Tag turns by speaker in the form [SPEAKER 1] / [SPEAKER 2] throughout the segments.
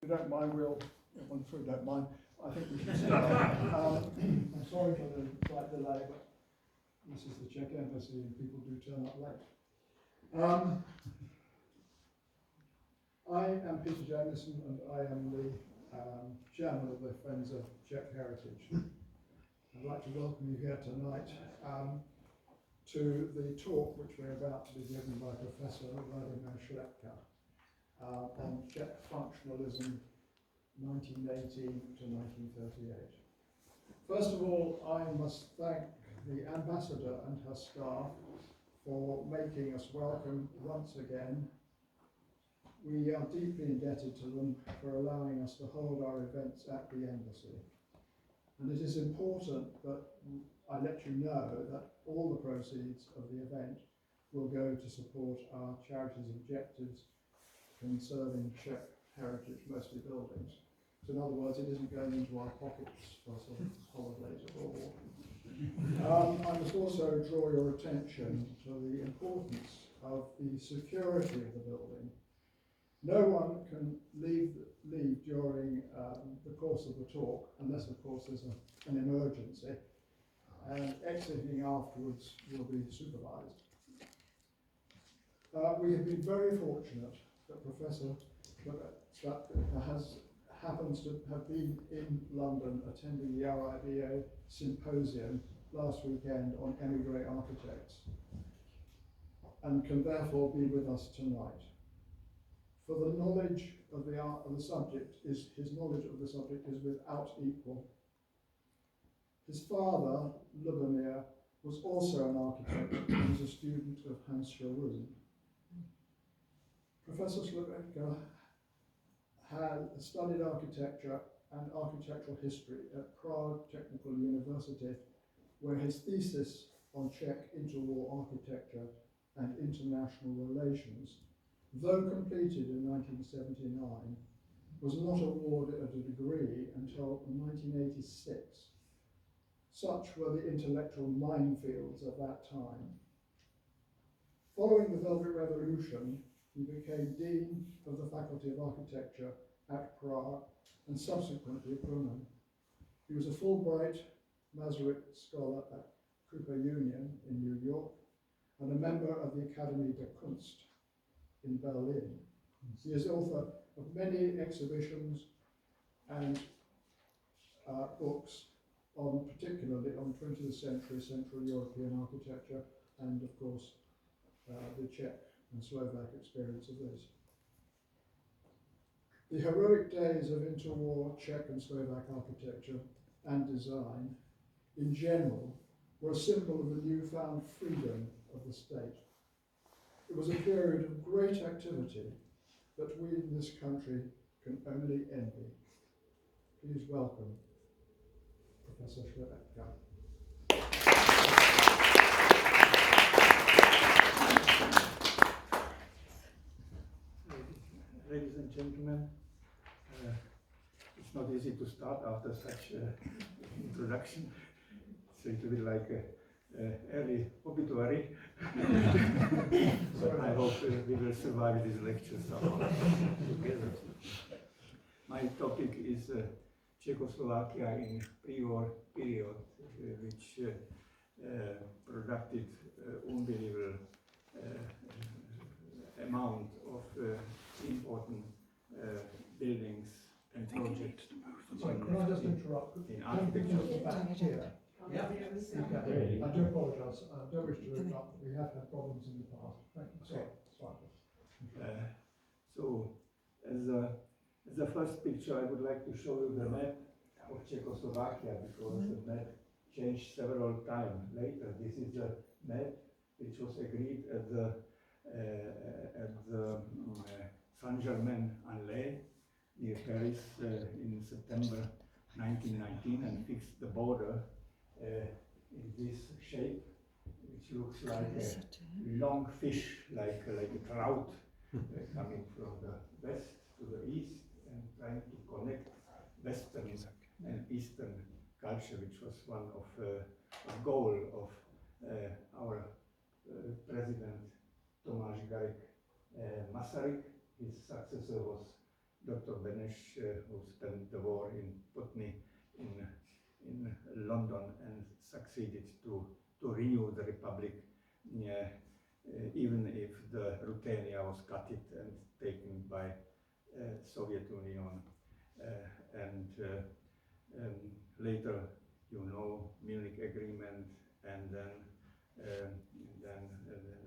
[SPEAKER 1] you don't mind, we'll, one through don't mind, I think we should start. I'm sorry for the slight delay, but this is the Czech embassy and people do turn up late. I am Peter Jamieson and I am the chairman of the Friends of Czech Heritage. I'd like to welcome you here tonight to the talk which we're about to be given by Professor Vladimir Šlapeta on Czech Functionalism 1918 to 1938. First of all, I must thank the ambassador and her staff for making us welcome once again. We are deeply indebted to them for allowing us to hold our events at the embassy. And it is important that I let you know that all the proceeds of the event will go to support our charity's objectives concerning Czech heritage, mostly buildings. So in other words, it isn't going into our pockets for sort of holidays abroad. I must also draw your attention to the importance of the security of the building. No one can leave during the course of the talk, unless of course there's an emergency, and exiting afterwards will be supervised. We have been very fortunate that Professor Šlapeta happens to have been in London attending the RIBA symposium last weekend on émigré architects, and can therefore be with us tonight. For the knowledge of the subject is his knowledge of the subject is without equal. His father, Vladimir, was also an architect and was a student of Hans Scherun. Professor Šlapeta had studied architecture and architectural history at Prague Technical University, where his thesis on Czech interwar architecture and international relations, though completed in 1979, was not awarded a degree until 1986. Such were the intellectual minefields of that time. Following the Velvet Revolution, he became Dean of the Faculty of Architecture at Prague and subsequently at Brno. He was a Fulbright Masaryk Scholar at Cooper Union in New York and a member of the Academie der Kunst in Berlin. He is author of many exhibitions and books particularly on 20th century Central European architecture and of course the Czech and Slovak experience of this. The heroic days of interwar Czech and Slovak architecture and design in general were a symbol of the newfound freedom of the state. It was a period of great activity that we in this country can only envy. Please welcome Professor Šlapeta.
[SPEAKER 2] Ladies and gentlemen, it's not easy to start after such an introduction. It's a little bit like an early obituary. But I hope we will survive this lecture somehow together. My topic is Czechoslovakia in pre-war period, which produced unbelievable amount of important buildings and projects.
[SPEAKER 1] Sorry, could I just interrupt?
[SPEAKER 2] In architecture.
[SPEAKER 1] Back here. Yeah. Okay. I do apologise. I don't wish to interrupt. We have had problems in the past. Thank you. Sorry.
[SPEAKER 2] So, as the first picture, I would like to show you the map of Czechoslovakia, because the map changed several times later. This is the map which was agreed at the Saint-Germain-en-Laye near Paris in September 1919, and fixed the border in this shape, which looks like a long fish, like a trout coming from the west to the east and trying to connect Western and Eastern culture, which was one of the goal of our President Tomáš Garrigue Masaryk. His successor was Dr. Beneš, who spent the war in Putney in London and succeeded to renew the republic, even if the Ruthenia was gutted and taken by Soviet Union. Later, you know, Munich Agreement, and then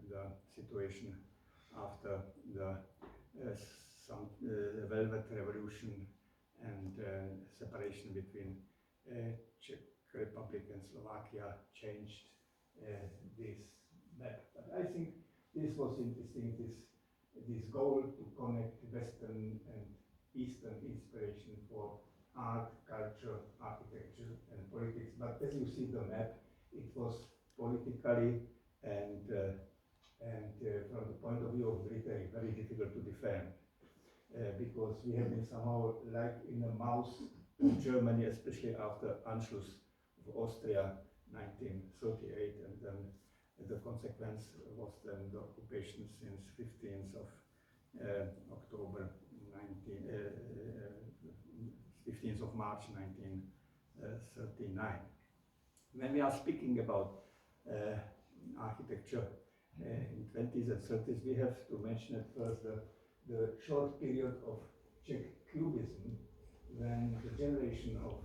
[SPEAKER 2] the situation after the Velvet Revolution and separation between Czech Republic and Slovakia changed this map. But I think this was interesting, this goal to connect Western and Eastern inspiration for art, culture, architecture and politics. But as you see the map, it was politically and from the point of view of Britain, very difficult to defend. Because we have been somehow like in a mouse in Germany, especially after Anschluss of Austria 1938, and then the consequence was then the occupation since 15th of October 15th of March 1939. When we are speaking about architecture in 20s and 30s, we have to mention at first the short period of Czech Cubism, when the generation of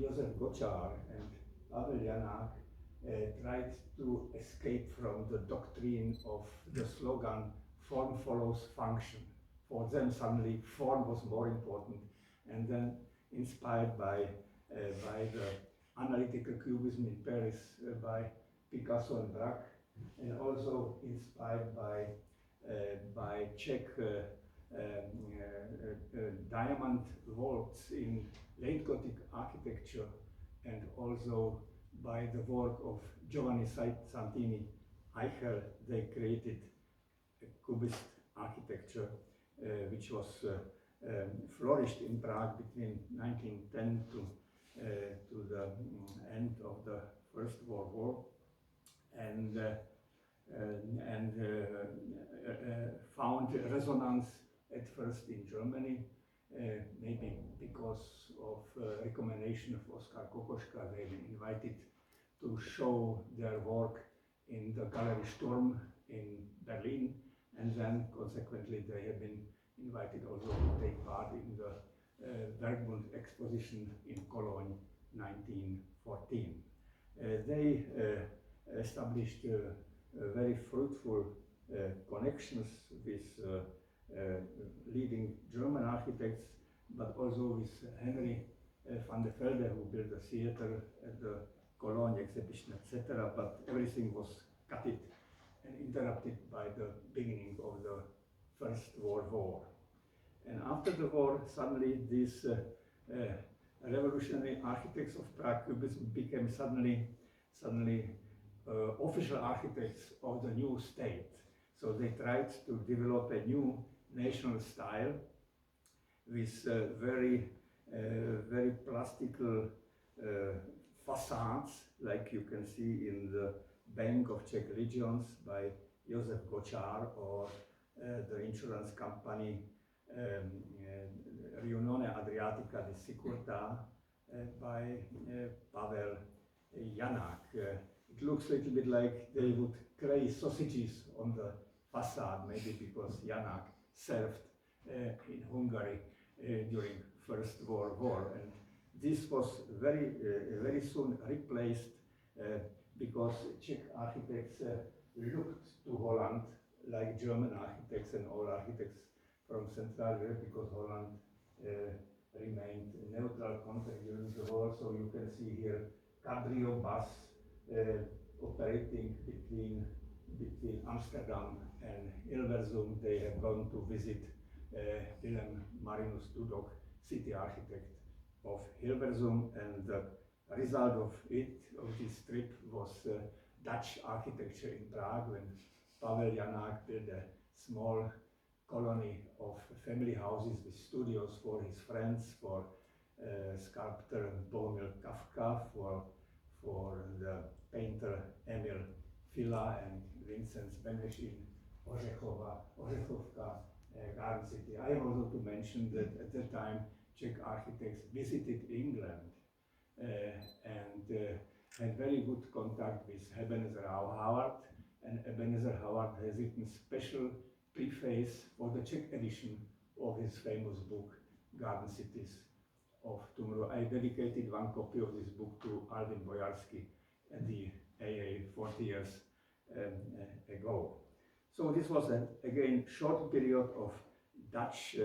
[SPEAKER 2] Josef Gočár and Pavel Janák tried to escape from the doctrine of the slogan, form follows function. For them suddenly form was more important, and then inspired by the analytical cubism in Paris by Picasso and Braque, and also inspired by Czech diamond vaults in late Gothic architecture, and also by the work of Giovanni Santini Eichel. They created a Cubist architecture which was flourished in Prague between 1910 to the end of the First World War, and found resonance at first in Germany, maybe because of recommendation of Oskar Kokoschka. They were invited to show their work in the Gallery Sturm in Berlin, and then consequently they have been invited also to take part in the Bergbund exposition in Cologne 1914. They established very fruitful connections with leading German architects, but also with Henry van der Velde, who built the theater at the Cologne exhibition, etc. But everything was gutted and interrupted by the beginning of the First World War. And after the war, suddenly these revolutionary architects of Prague Cubism became suddenly official architects of the new state. So they tried to develop a new national style with very plastical facades, like you can see in the Bank of Czech Legions by Josef Gočár, or the insurance company Riunione Adriatica di Sicurtà by Pavel Janák. It looks a little bit like they would clay sausages on the facade, maybe because Janák served in Hungary during First World War, and this was very soon replaced because Czech architects looked to Holland like German architects and all architects from Central Europe, because Holland remained a neutral country during the war. So you can see here cabrio bus operating between Amsterdam and Hilversum. They have gone to visit Willem Marinus Dudok, city architect of Hilversum, and the result of this trip was Dutch architecture in Prague, when Pavel Janák built a small colony of family houses with studios for his friends, for sculptor Bohumil Kafka, for the painter Emil Fila and Vincent Beneš in Ořechovka Garden City. I have also to mention that at that time Czech architects visited England and had very good contact with Ebenezer Howard, and Ebenezer Howard has written special preface for the Czech edition of his famous book Garden Cities of Tomorrow. I dedicated one copy of this book to Alvin Boyarsky at the AA 40 years ago. So this was again short period of Dutch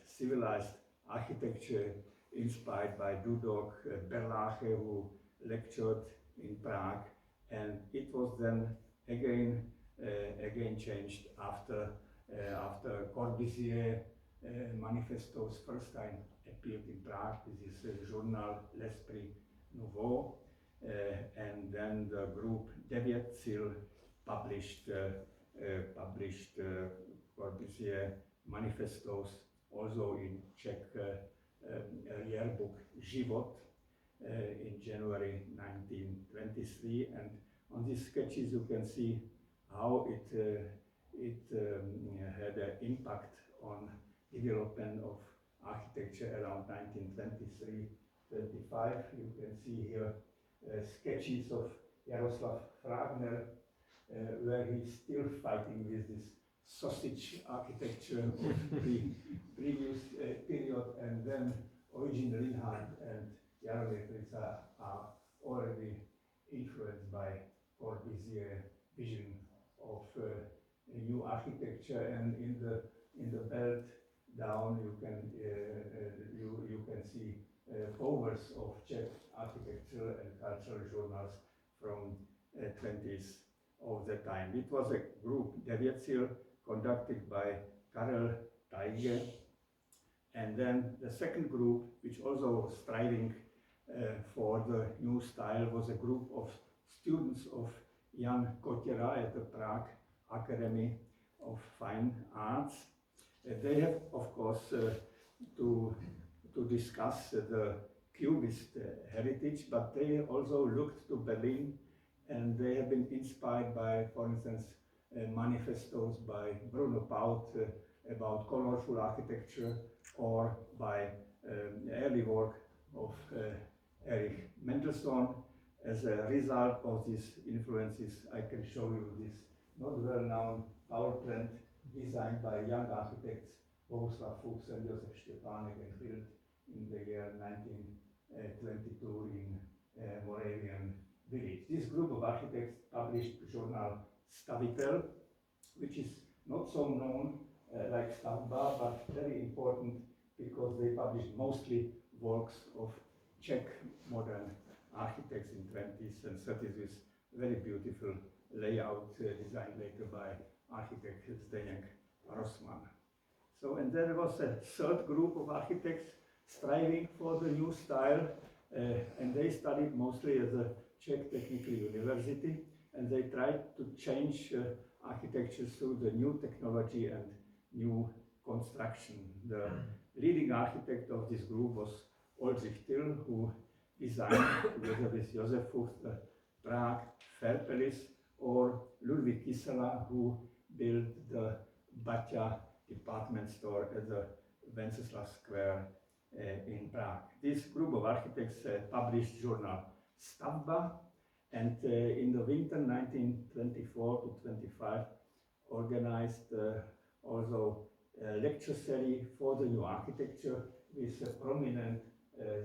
[SPEAKER 2] civilized architecture inspired by Dudok, Berlage, who lectured in Prague, and it was then again changed after Corbusier manifestos first time appeared in Prague with his journal L'Esprit Nouveau, and then the group Devětsil published Corbusier manifestos also in Czech yearbook Život in January 1923, and on these sketches you can see how it had an impact on development of architecture around 1923-25. You can see here sketches of Jaroslav Fragner, where he's still fighting with this sausage architecture of the previous period, and then Eugen Linhardt and Jaromír Trica are already influenced by Corbusier vision of a new architecture, and in the belt down you can see covers of Czech architecture and cultural journals from 20s of the time. It was a group Devětsil conducted by Karel Tajge, and then the second group, which also was striving for the new style, was a group of students of Jan Kotěra at the Prague Academy of Fine Arts. They have, of course, to discuss the Cubist heritage, but they also looked to Berlin, and they have been inspired by, for instance, manifestos by Bruno Paut about colorful architecture, or by early work of Erich Mendelssohn. As a result of these influences, I can show you this not well-known power plant designed by young architects Bohuslav Fuchs and Josef Štěpánek and built in the year 1922 in Moravian village. This group of architects published the journal Stavitel, which is not so known like Stavba, but very important because they published mostly works of Czech modern architects in 20s and 30s with very beautiful layout designed later by architect Zdeněk Rossmann. So, and there was a third group of architects striving for the new style, and they studied mostly at the Czech Technical University, and they tried to change architecture through the new technology and new construction. The leading architect of this group was Oldřich Tyll, who designed, together with Josef Fuchs, the Prague Fair Palace, or Ludvík Kysela, who built the Baťa department store at the Wenceslav Square in Prague. This group of architects published journal Stavba, and in the winter 1924 to 25 organized also a lecture series for the new architecture with prominent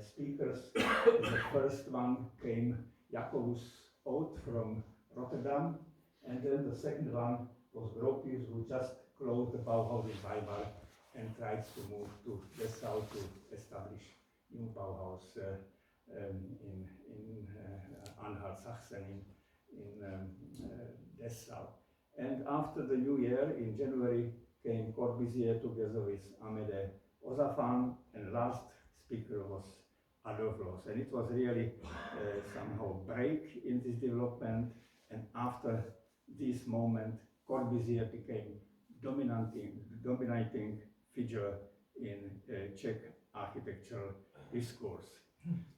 [SPEAKER 2] speakers. The first one came Jacobus Oud from Rotterdam, and then the second one was Gropius, who just closed the Bauhaus revival and tried to move to Dessau to establish new Bauhaus in Anhalt-Sachsen, in Dessau. And after the new year, in January, came Corbusier together with Amédée Ozafan, and last speaker was Adolf Loos. And it was really somehow break in this development, and after this moment, Corbusier became dominating figure in Czech architectural discourse.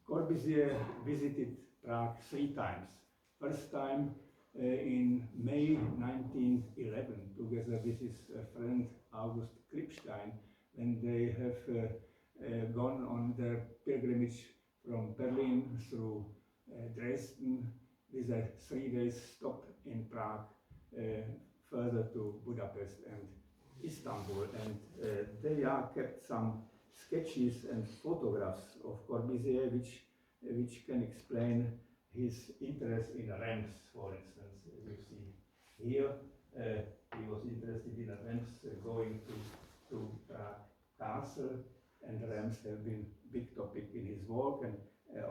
[SPEAKER 2] Corbusier visited Prague 3 times. First time in May 1911, together with his friend August Kripstein, when they have gone on their pilgrimage from Berlin through Dresden, with a 3-day stop in Prague, further to Budapest and Istanbul. And they are kept some sketches and photographs of Corbusier, which can explain his interest in ramps, for instance. You see here, he was interested in ramps going to castle, and ramps have been big topic in his work. And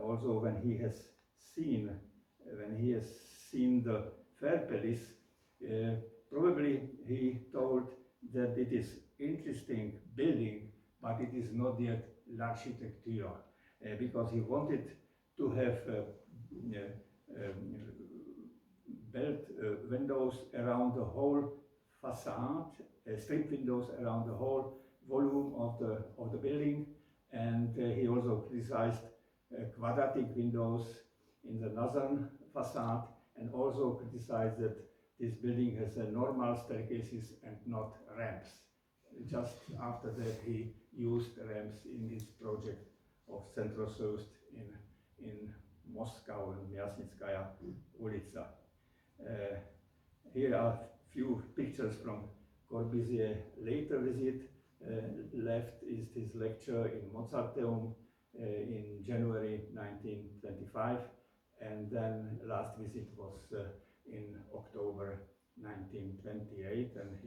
[SPEAKER 2] also when he has seen the Fair Palace, probably he thought that it is interesting building, but it is not yet l'architecture, because he wanted to have built windows around the whole facade, strip windows around the whole volume of the building, and he also criticized quadratic windows in the northern facade, and also criticized that this building has normal staircases and not ramps. Just after that, he used ramps in his project of Centro Soust in Moscow and Myasnitskaya ulica. Here are few pictures from Corbusier's later visit. Left is his lecture in Mozarteum in January 1925, and then last visit was in October 1928, and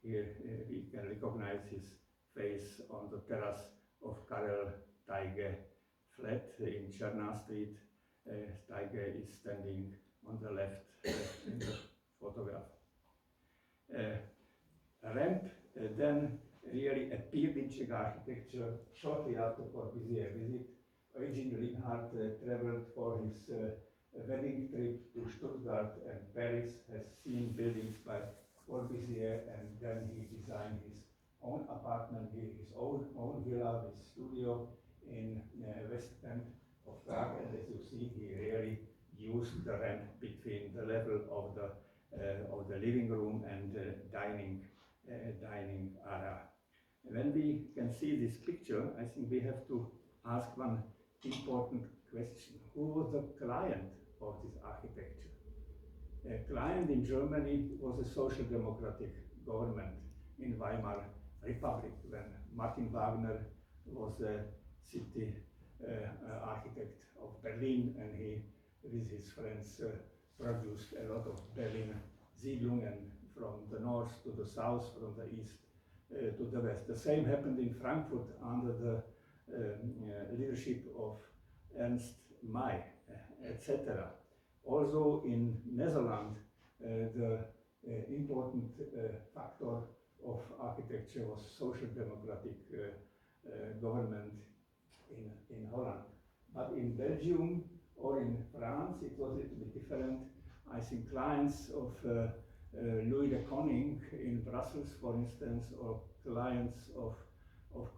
[SPEAKER 2] here we can recognize his face on the terrace of Karel Tajge flat in Černá Street. Tajge is standing on the left in the photograph. Ramp then really appeared in Czech architecture shortly after Corbusier's visit. Eugen Linhart traveled for his wedding trip to Stuttgart and Paris, has seen buildings by Corbusier, and then he designed his own apartment, his own villa with studio in West End of Prague. And as you see, he really used the ramp between the level of the living room and the dining area. When we can see this picture, I think we have to ask one important question. Who was the client of this architecture? A client in Germany was a social democratic government in Weimar Republic, when Martin Wagner was a city architect of Berlin, and he, with his friends, produced a lot of Berlin Siedlungen from the north to the south, from the east to the west. The same happened in Frankfurt under the leadership of Ernst May, etc. Also in Netherlands, the important factor of architecture was social democratic government in Holland. But in Belgium or in France, it was a little bit different. I think clients of Louis de Koning in Brussels, for instance, or clients of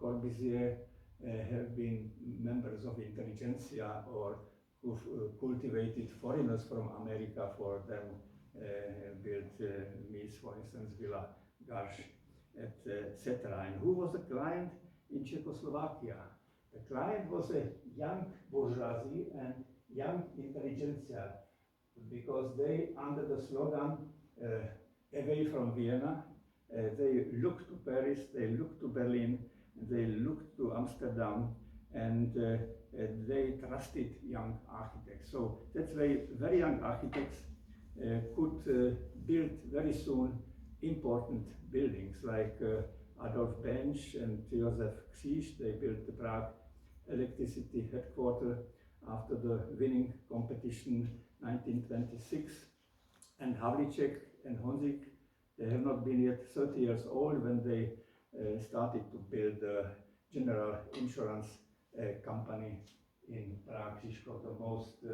[SPEAKER 2] Corbusier have been members of intelligentsia, or who've cultivated foreigners from America for them, built Mies, for instance, Villa Garsh, etc. And who was the client in Czechoslovakia? The client was a young bourgeoisie and young intelligentsia, because they, under the slogan away from Vienna, they looked to Paris, they looked to Berlin, they looked to Amsterdam, and they trusted young architects. So that's why very young architects could build very soon important buildings, like Adolf Bench and Josef Kříž. They built the Prague electricity headquarters after the winning competition 1926. And Havlicek and Honzik, they have not been yet 30 years old when they started to build the general insurance company in Prague, Žižkov, the most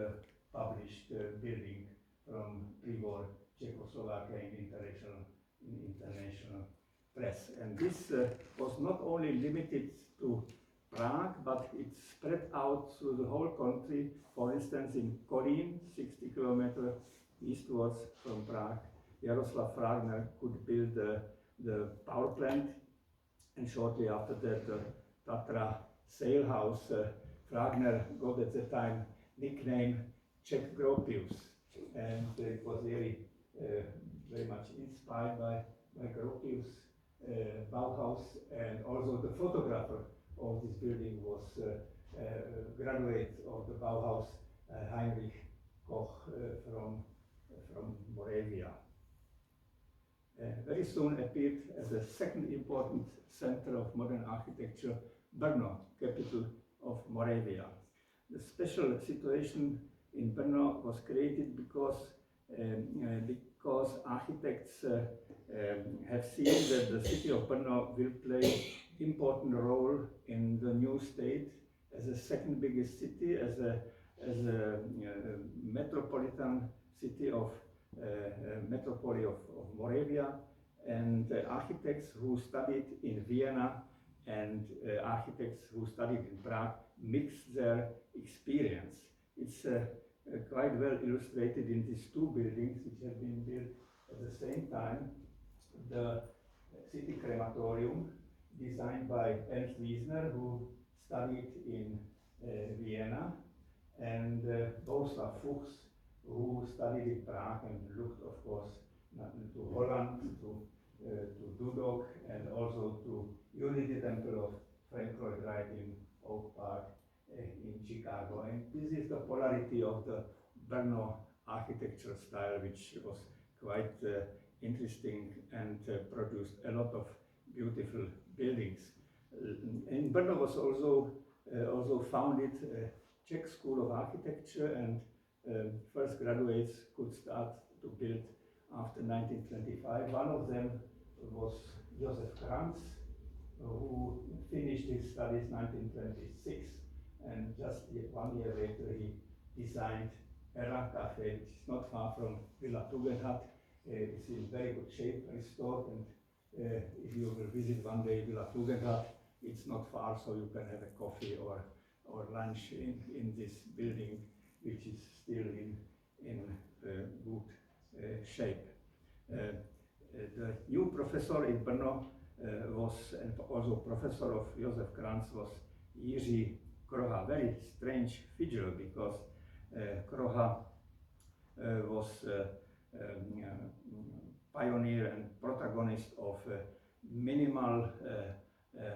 [SPEAKER 2] published building from pre-war Czechoslovakia in international press. And this was not only limited to Prague, but it spread out through the whole country. For instance, in Kolín, 60 kilometers eastwards from Prague. Jaroslav Fragner could build the power plant, and shortly after that the Tatra sail house. Fragner got at the time nickname Czech Gropius, and it was very much inspired by Gropius Bauhaus, and also the photographer of this building was graduate of the Bauhaus, Heinrich Koch from Moravia. Very soon appeared as the second important center of modern architecture, Brno, capital of Moravia. The special situation in Brno was created because architects have seen that the city of Brno will play important role in the new state as the second biggest city, as a metropolitan city of metropolis of Moravia, and architects who studied in Vienna and architects who studied in Prague mixed their experience. It's quite well illustrated in these two buildings which have been built at the same time. The city crematorium, designed by Ernst Wiesner, who studied in Vienna, and Bohuslav Fuchs, who studied in Prague and looked, of course, to Holland, to Dudok, and also to Unity Temple of Frank Lloyd Wright in Oak Park in Chicago. And this is the polarity of the Brno architecture style, which was quite interesting and produced a lot of beautiful buildings. In Brno was also founded a Czech School of Architecture, and first graduates could start to build after 1925. One of them was Josef Kranz, who finished his studies 1926, and just 1 year later he designed Era Cafe, which is not far from Villa Tugendhat. It's in very good shape, restored, and if you will visit one day Villa Tugendhat, it's not far, so you can have a coffee or lunch in this building, which is still in good shape. The new professor in Brno was, and also professor of Josef Kranz, was Jiří Kroha. Very strange figure, because Kroha was pioneer and protagonist of minimal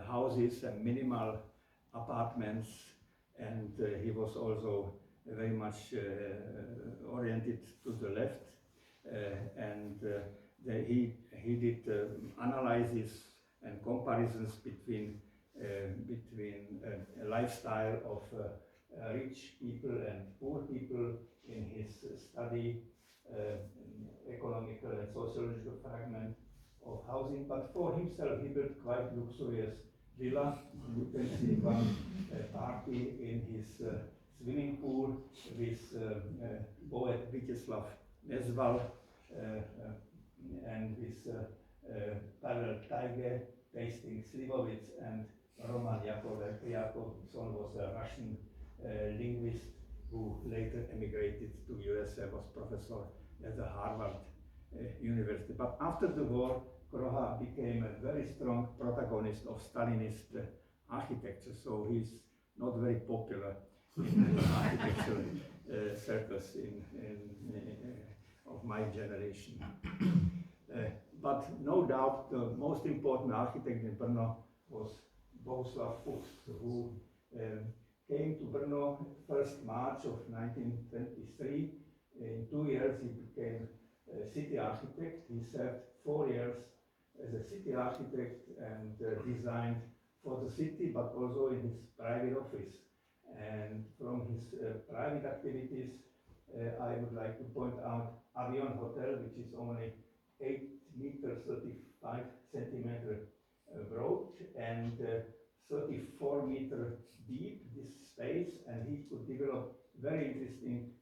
[SPEAKER 2] houses and minimal apartments, and he was also very much oriented to the left, and he did analysis and comparisons between a lifestyle of rich people and poor people in his study, economical and sociological fragment of housing. But for himself he built quite luxurious villa. You can see one party in his swimming pool with poet Vítězslav Nezval and with Pavel Tajge tasting Slivovitz, and Roman Jakovson was a Russian linguist who later emigrated to USA, was professor at the Harvard University. But after the war, Kroha became a very strong protagonist of Stalinist architecture, so he's not very popular in architectural circles of my generation. But no doubt the most important architect in Brno was Bohuslav Fuchs, who came to Brno 1st March of 1923. In 2 years he became a city architect. He served 4 years as a city architect and designed for the city, but also in his private office. And from his private activities, I would like to point out Avion Hotel, which is only 8 meters 35 centimeter broad and 34 meter deep, this space, and he could develop very interesting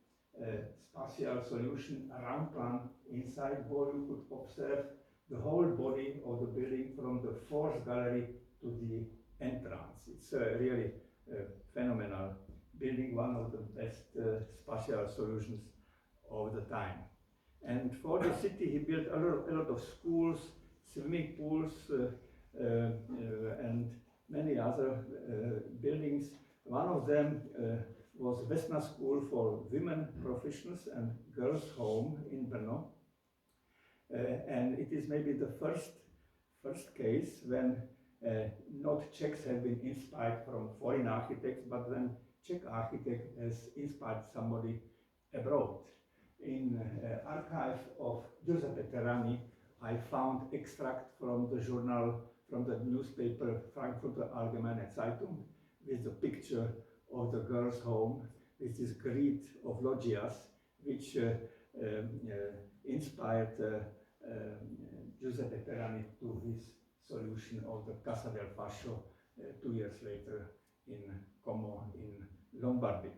[SPEAKER 2] spatial solution around plan inside, where you could observe the whole body of the building from the fourth gallery to the entrance. It's really phenomenal building, one of the best spatial solutions of the time. And for the city, he built a lot of schools, swimming pools, and many other buildings. One of them was Vesna School for women professionals and girls' home in Brno. And it is maybe the first case when not Czechs have been inspired from foreign architects, but when Czech architect has inspired somebody abroad. In archive of Giuseppe Terrani, I found extract from the journal, from the newspaper Frankfurter Allgemeine Zeitung, with the picture of the girls' home, with this grid of loggias, which inspired Giuseppe Terrani to his solution of the Casa del Fascio 2 years later in Como in Lombardy.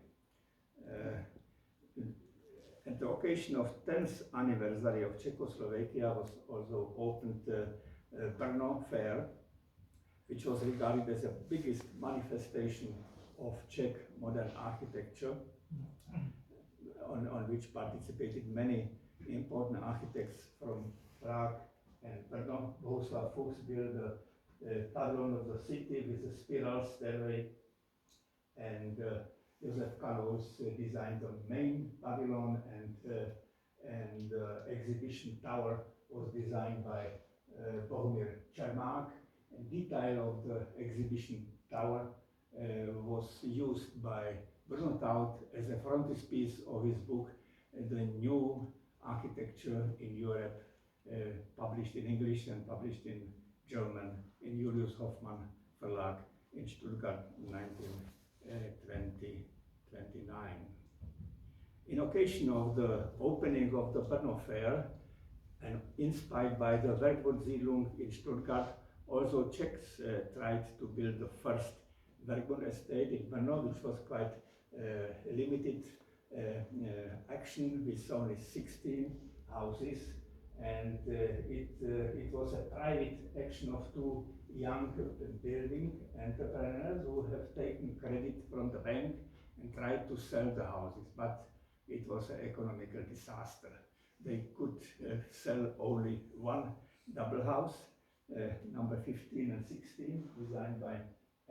[SPEAKER 2] At the occasion of 10th anniversary of Czechoslovakia was also opened Brno Fair, which was regarded as the biggest manifestation of Czech modern architecture, on which participated many important architects from Prague and Brno. Bohuslav Fuchs built the pavilion of the city with a spiral stairway, and Josef Kalos designed the main pavilion, and the exhibition tower was designed by Bohumir Čermák. And detail of the exhibition tower was used by Brno Taut as a frontispiece of his book, The New Architecture in Europe, published in English and published in German in Julius Hoffmann Verlag in Stuttgart 1929. In occasion of the opening of the Brno Fair, and inspired by the Werkbundsiedlung in Stuttgart, also Czechs tried to build the first Werkbund estate in Brno, which was quite limited action with only 16 houses, and it was a private action of two young building entrepreneurs who have taken credit from the bank and tried to sell the houses, but it was an economical disaster. They could sell only one double house, number 15 and 16, designed by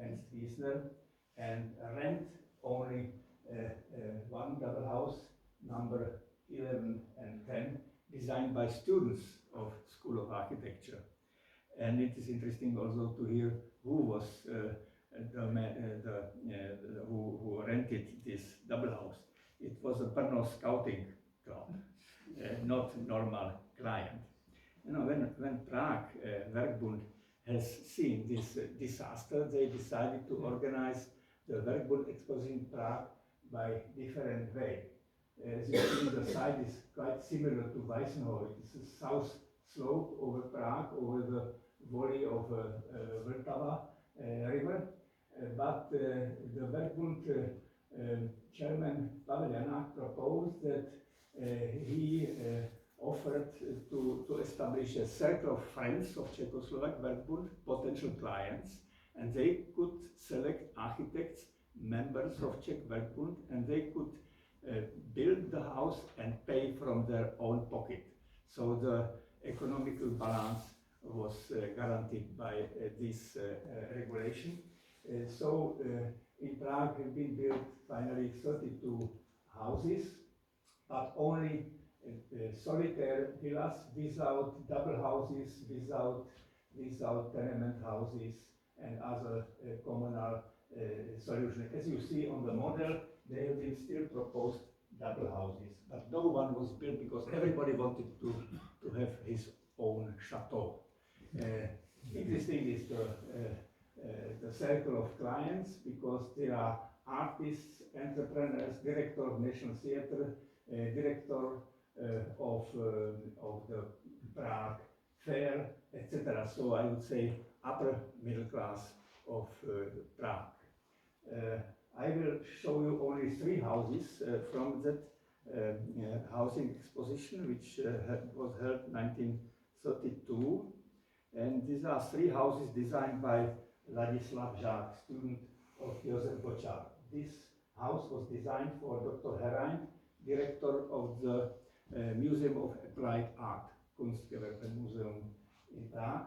[SPEAKER 2] Ernst Wiesner, and rent only one double house, number 11 and 10, designed by students of School of Architecture. And it is interesting also to hear who was who rented this double house. It was a Brno scouting club, not normal client. You know, when Prague Werkbund has seen this disaster, they decided to organize the Werkbund exposition in Prague by different way. As you see, the site is quite similar to Weissenhof. It's a south slope over Prague, over the valley of Vltava river. But the Werkbund chairman Pavel Janák proposed that he offered to establish a circle of friends of Czechoslovak Werkbund, potential clients, and they could select architects, members of Czech Werkbund, and they could build the house and pay from their own pocket. So the economical balance was guaranteed by this regulation. So in Prague have been built finally 32 houses, but only solitaire villas, without double houses, without tenement houses and other communal solutions. As you see on the model, they have been still proposed double houses, but no one was built because everybody wanted to have his own chateau. Interesting is the circle of clients, because there are artists, entrepreneurs, director of National Theatre, director of the Prague Fair, etc. So I would say upper middle class of Prague. I will show you only 3 houses from that housing exposition, which was held 1932. And these are 3 houses designed by Ladislav Žák, student of Josef Bočar. This house was designed for Dr. Herain, director of the Museum of Applied Art, Kunstgewerbemuseum in Prague.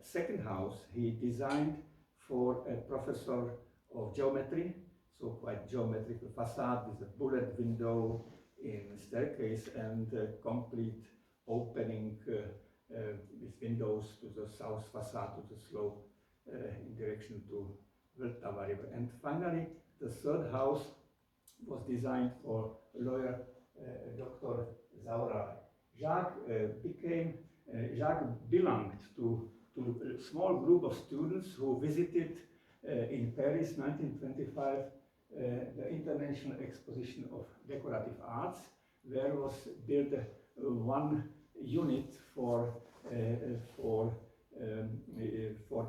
[SPEAKER 2] Second house he designed for a professor of geometry, so quite geometrical facade with a bullet window in staircase and a complete opening with windows to the south facade, to the slope in direction to Vltava River. And finally, the third house was designed for lawyer Dr. Zaurale. Jacques belonged to a small group of students who visited in Paris 1925 the International Exposition of Decorative Arts, where was built one unit for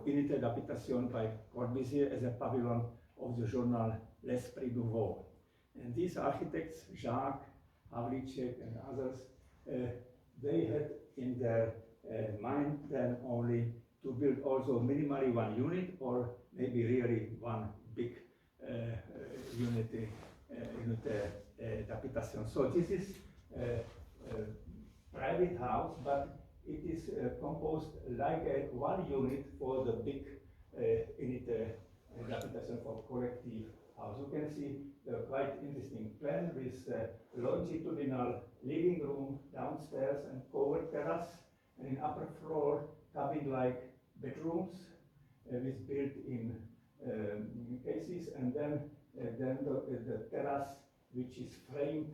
[SPEAKER 2] unité d'habitation by Corbusier as a pavilion of the journal L'Esprit Nouveau. And these architects, Jacques, Havlicek and others, they had in their mind then only to build also minimally one unit or maybe really one big unité d'habitation. So this is a private house, but it is composed like one unit for the big unité d'habitation for collective house. You can see the quite interesting plan with longitudinal living room downstairs and covered terrace, and in upper floor cabin-like bedrooms with built-in cases, and then the terrace which is framed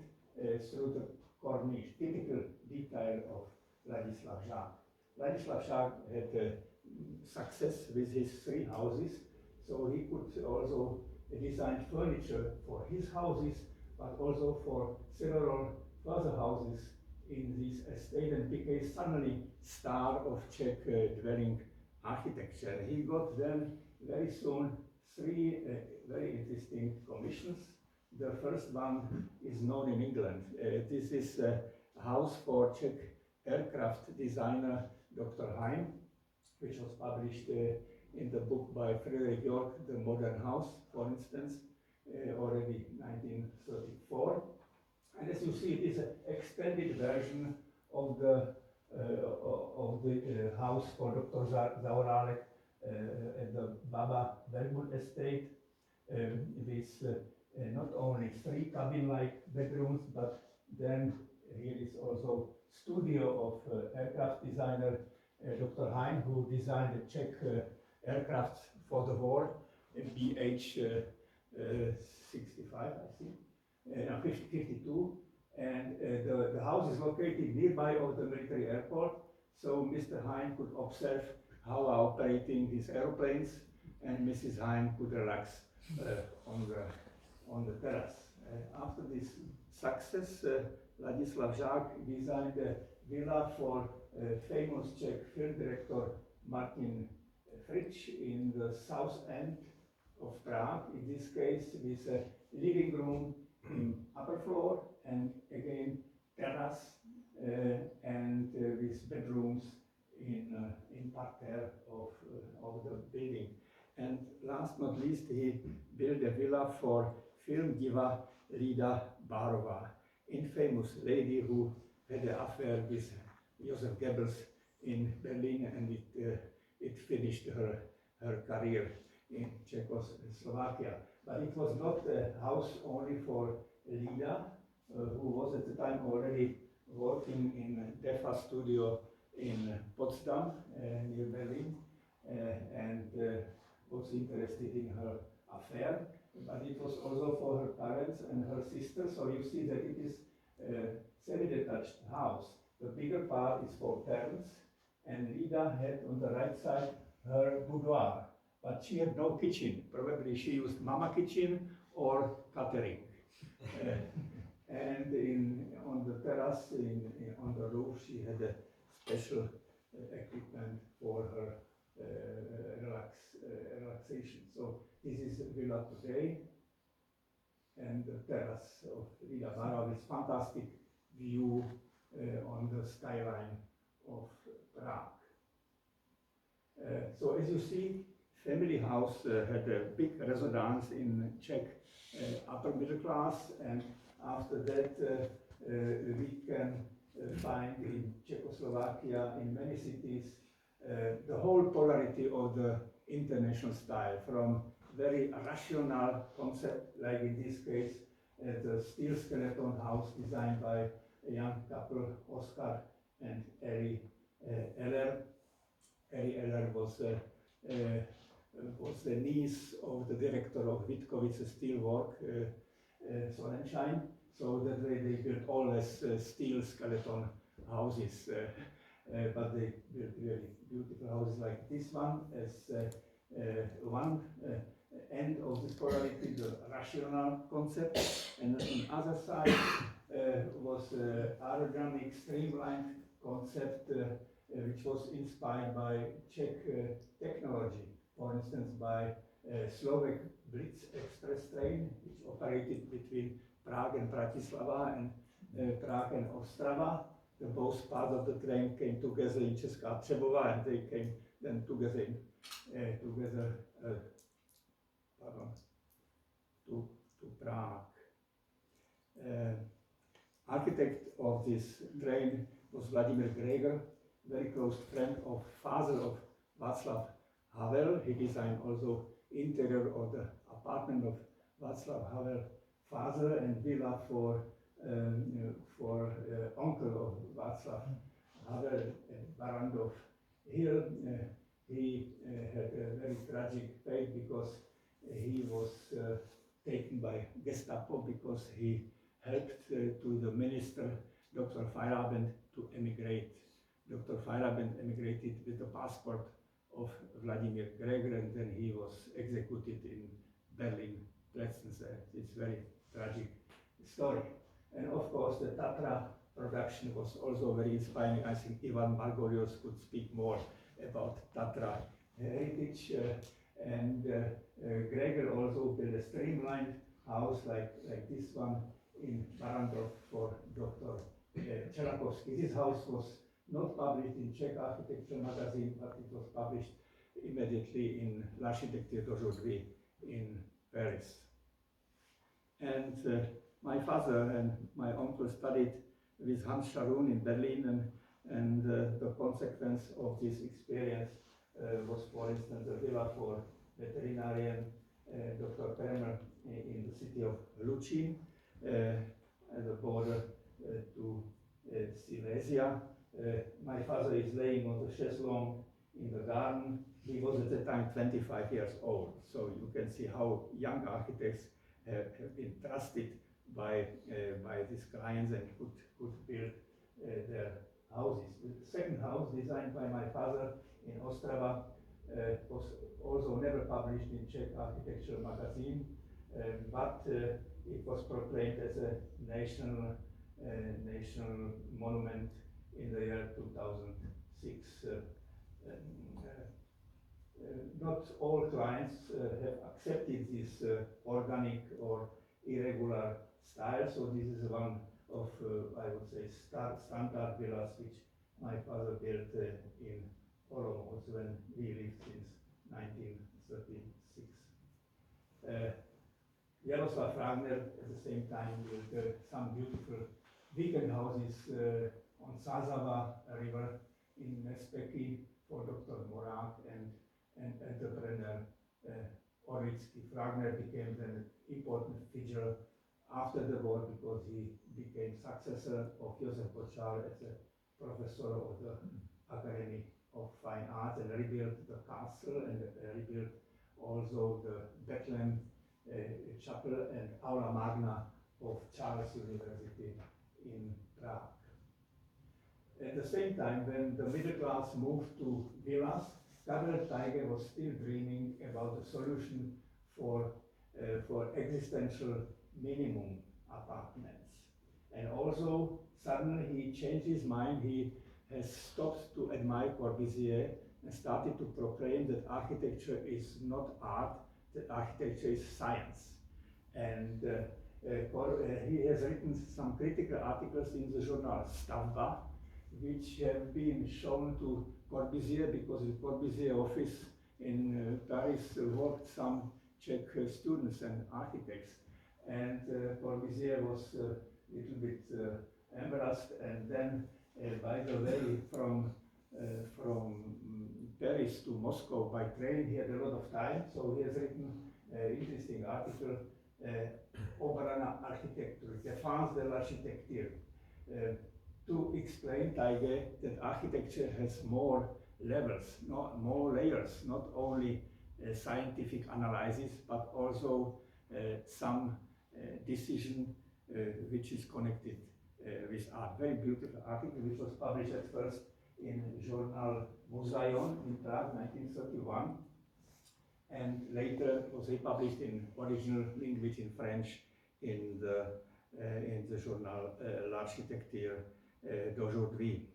[SPEAKER 2] through the cornice, typical detail of Ladislav Žák. Ladislav Žák had success with his three houses, so he could also design furniture for his houses, but also for several further houses in this estate, and became suddenly star of Czech dwelling architecture. He got then very soon three very interesting commissions. The first one is known in England. This is a house for Czech aircraft designer Dr. Heim, which was published in the book by Frederick York, The Modern House, for instance, already 1934. And as you see, it is an extended version of the house for Dr. Zaurale at the Baba Vermont estate, with not only three cabin-like bedrooms, but then here is also studio of aircraft designer Dr. Heim, who designed the Czech aircraft for the war, BH 65, I think, 52. And the house is located nearby of the military airport, so Mr. Heim could observe how are operating these aeroplanes, and Mrs. Heim could relax on the terrace. After this success, Ladislav Žák designed a villa for famous Czech film director Martin Fritsch in the south end of Prague, in this case with a living room in upper floor and again terrace and with bedrooms in parterre of the building. And last not least, he built a villa for film diva Lida Barova, infamous lady who had an affair with Joseph Goebbels in Berlin, and it finished her career in Czechoslovakia. But it was not a house only for Lida, who was at the time already working in DEFA studio in Potsdam, near Berlin, and was interested in her affair. But it was also for her parents and her sister, so you see that it is a semi-detached house. The bigger part is for parents, and Lida had on the right side her boudoir, but she had no kitchen. Probably she used mama kitchen or catering. And on the terrace, on the roof, she had a special equipment for her relaxation. So this is the villa today, and the terrace of Lida Barova with fantastic view on the skyline of Prague. So as you see, family house had a big resonance in Czech upper middle class, and after that we can find in Czechoslovakia, in many cities, the whole polarity of the international style, from very rational concept, like in this case, the steel skeleton house designed by a young couple, Oscar and Ellie Eller. Ellie Eller was the niece of the director of Witkowice Steelwork, Sonnenschein, so that they built always steel skeleton houses, but they built really beautiful houses like this one as one end of this polarity, the rational concept, and on the other side was aerodynamic streamlined concept, which was inspired by Czech technology, for instance by Slovak Blitz Express train, which operated between Prague and Bratislava and Prague and Ostrava. The both parts of the train came together in Česká Třebová, and they came then together to Prague. Architect of this train was Vladimir Greger, very close friend of father of Václav Havel. He designed also interior of the apartment of Václav Havel father and villa for uncle of Václav Havel at Barandov Hill. He had a very tragic fate because he was taken by Gestapo because he helped to the minister, Dr. Feierabend, to emigrate. Dr. Feierabend emigrated with the passport of Vladimir Greger, and then he was executed in Berlin, Plötzensee. It's a very tragic story. And of course, the Tatra production was also very inspiring. I think Ivan Margolius could speak more about Tatra heritage. Greger also built a streamlined house like this one in Barandov for Dr. Chelakovsky. This house was not published in Czech Architecture magazine, but it was published immediately in L'Architecture d'aujourd'hui in Paris. And my father and my uncle studied with Hans Scharoun in Berlin, and the consequence of this experience was, for instance, a villa for veterinarian Dr. Kremer in the city of Lucin, at the border to Silesia. My father is laying on the chaiselong in the garden. He was at the time 25 years old, so you can see how young architects have been trusted by these clients and could build their houses. The second house, designed by my father in Ostrava, was also never published in Czech Architecture magazine, but it was proclaimed as a national monument in the year 2006. Not all clients have accepted this organic or irregular style, so this is one of, I would say, standard villas which my father built in Olomouc when we lived since 1936. Jaroslav Wagner at the same time built some beautiful weekend houses on Sázava River in Nespeky for Dr. Morak and entrepreneur Oritsky. Wagner became an important figure after the war because he became successor of Josef Počal as a professor of the Academy of Fine Arts and rebuilt the castle and rebuilt also the Bethlehem Chapel and Aula Magna of Charles University in Prague. At the same time, when the middle class moved to villas, Gabriel Teiger was still dreaming about a solution for existential minimum apartments. And also, suddenly he changed his mind. He has stopped to admire Corbusier and started to proclaim that architecture is not art, that architecture is science. And he has written some critical articles in the journal Stavba, which have been shown to Corbusier because the Corbusier office in Paris worked some Czech students and architects. And Corbusier was a little bit embarrassed. And then, by the way, from Paris to Moscow by train, he had a lot of time, so he has written an interesting article, Obrana architecture, Défense de l'architecture, to explain that architecture has more levels, more layers, not only scientific analysis, but also some decision which is connected with art. Very beautiful article which was published at first in journal Muzayon in Prague, 1931, and later was republished in original language in French in the journal L'Architecture d'aujourd'hui.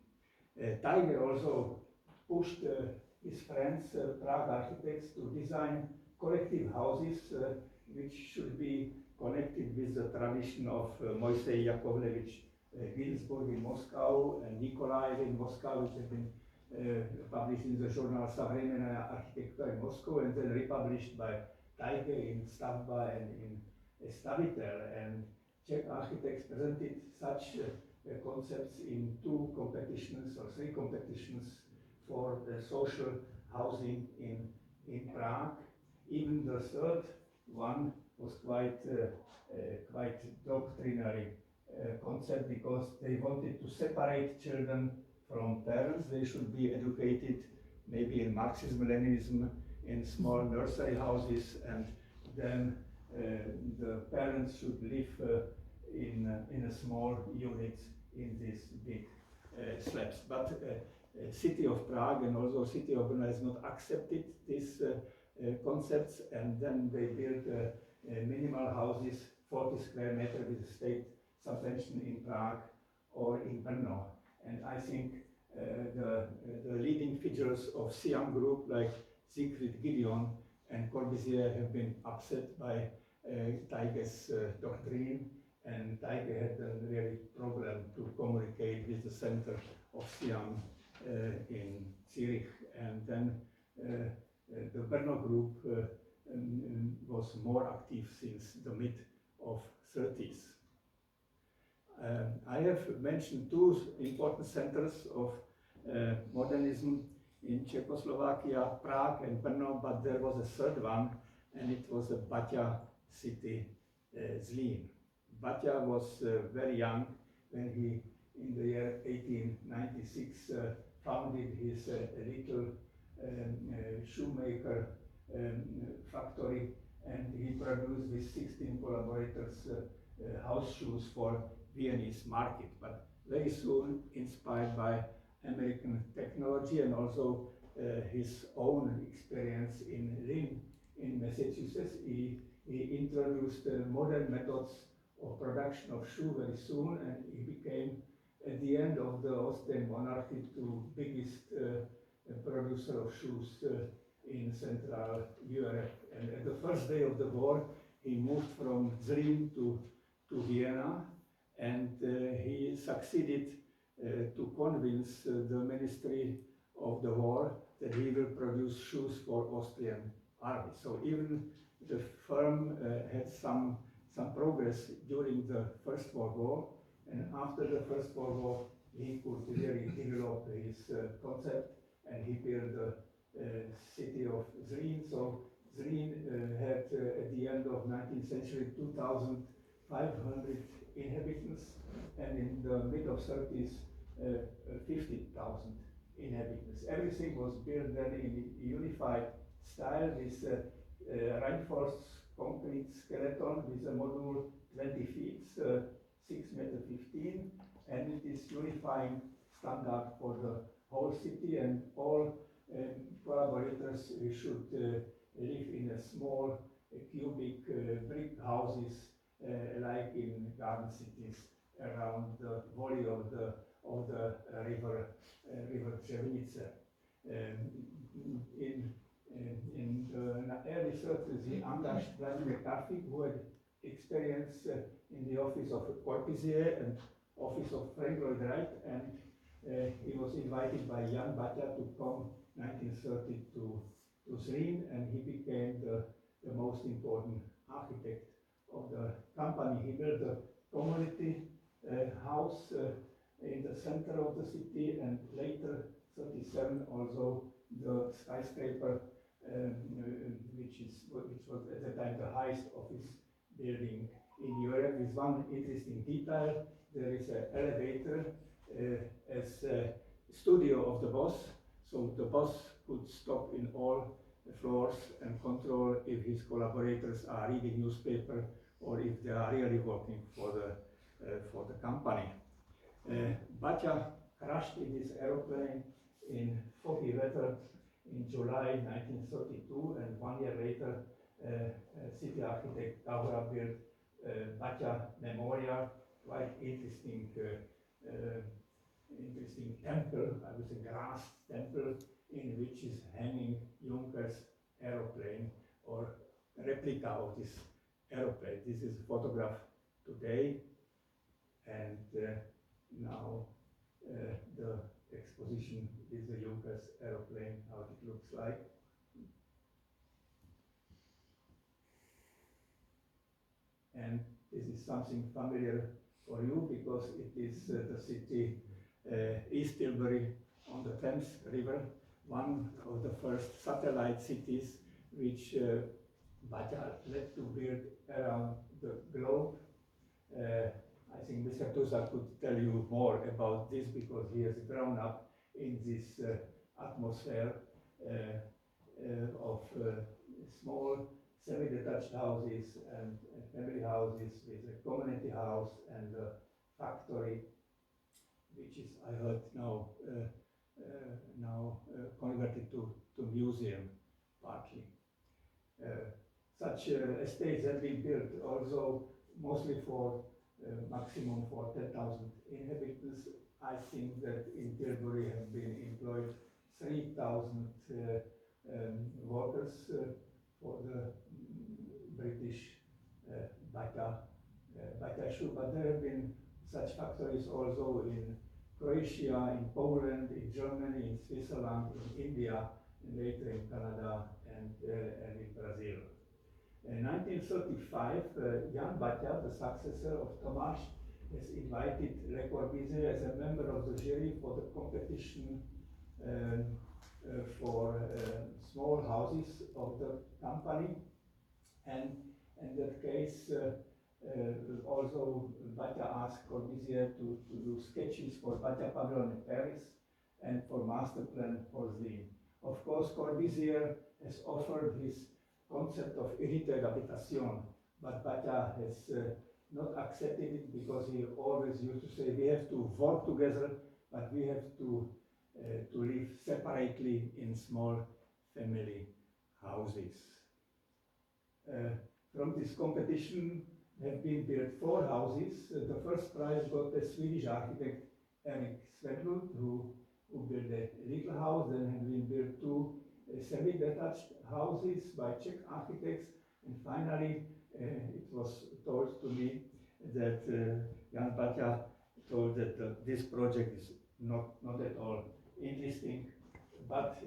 [SPEAKER 2] Taigue also pushed his friends, Prague architects, to design collective houses which should be connected with the tradition of Moisei Yakovlevich Ginsburg in Moscow and Nikolai in Moscow, which had been published in the journal Savremenная architectura in Moscow and then republished by Taigue in Stavba and in Stavitel. And Czech architects presented such concepts in 2 competitions or 3 competitions for social housing in Prague. Even the third one was quite doctrinary concept, because they wanted to separate children from parents. They should be educated maybe in Marxism-Leninism in small nursery houses, and then the parents should live in a small units in these big slabs. But city of Prague and also city of Brno has not accepted these concepts, and then they built minimal houses, 40 square meters with state subvention in Prague or in Brno. And I think the leading figures of Siam group like Siegfried Gideon and Corbusier have been upset by Taige's doctrine, and Taige had a really problem to communicate with the center of Siam in Zurich. And then the Brno group was more active since the mid of 30s. I have mentioned 2 important centers of modernism in Czechoslovakia, Prague and Brno, but there was a third one, and it was a Baťa city, Zlín. Baťa was very young when he, in the year 1896, founded his little shoemaker factory, and he produced with 16 collaborators house shoes for Viennese market. But very soon, inspired by American technology and also his own experience in Lynn in Massachusetts, he introduced modern methods of production of shoe very soon, and he became, at the end of the Austrian monarchy, the biggest producer of shoes in Central Europe. And at the first day of the war, he moved from Zlín to Vienna, and he succeeded to convince the Ministry of the War that he will produce shoes for Austrian army. So even the firm had some progress during the First World War, and after the First World War he could really develop his concept, and he built the city of Zlín. So Zlín had at the end of 19th century 2,500 inhabitants, and in the mid of 30s 50,000 inhabitants. Everything was built then in a unified style with reinforced concrete skeleton with a module 20 feet, 6.15 m, and it is unifying standard for the whole city, and all collaborators should live in a small cubic brick houses like in garden cities around the valley of the river Třebnice. In the early 30s, he engaged Vladimir Šlapeta, who had experience in the office of Corbusier and office of Frank Lloyd Wright, and he was invited by Jan Baťa to come 1930 to Zlín, and he became the most important architect of the company. He built a community house in the center of the city, and later 37 also the skyscraper, which was at the time the highest office building in Europe. With one interesting detail: there is an elevator as a studio of the boss, so the boss could stop in all floors and control if his collaborators are reading newspaper or if they are really working for the company. Batya crashed in his aeroplane in foggy weather in July 1932, and 1 year later, city architect Kahura built Batya Memorial, quite interesting temple, I would say grass temple, in which is hanging Juncker's aeroplane or replica of this aeroplane. This is a photograph today, and now the exposition is the Juncker's aeroplane, how it looks like. And this is something familiar for you because it is the city East Tilbury on the Thames River, one of the first satellite cities which Batya led to build around the globe. I think Mr. Tusa could tell you more about this because he has grown up in this atmosphere of small semi-detached houses and family houses with a community house and a factory, which is, I heard, now converted to museum partly. Such estates have been built also mostly for maximum for 10,000 inhabitants. I think that in Tilbury have been employed 3,000 workers for the British Batya shoe, but there have been such factories also in Croatia, in Poland, in Germany, in Switzerland, in India, and later in Canada and in Brazil. In 1935, Jan Batya, the successor of Tomáš, has invited Le Corbusier as a member of the jury for the competition for small houses of the company. And in that case, also Batya asked Corbusier to do sketches for Batya Pavilion in Paris and for master plan for Zlín. Of course, Corbusier has offered his concept of unité d'habitation, but Batya has not accepted it because he always used to say we have to work together, but we have to live separately in small family houses. From this competition have been built 4 houses. The first prize got the Swedish architect Erik Svedlund, who built a little house. Then have been built 2 semi-detached houses by Czech architects, and finally it was told to me that Jan Batya told that this project is not at all interesting, but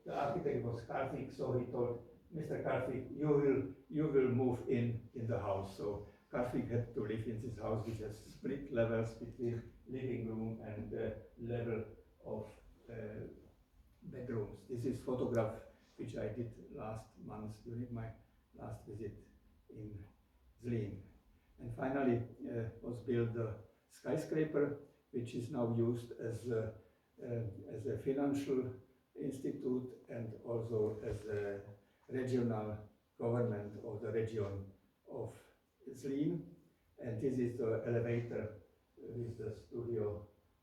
[SPEAKER 2] the architect was Karfik, so he told Mr. Karfik, you will move in the house. So Karfik had to live in this house, which has split levels between living room and level of bedrooms. This is photograph which I did last month during my last visit in Zlín. And finally was built the skyscraper, which is now used as a financial institute and also as a regional government of the region of Zlín. And this is the elevator with the studio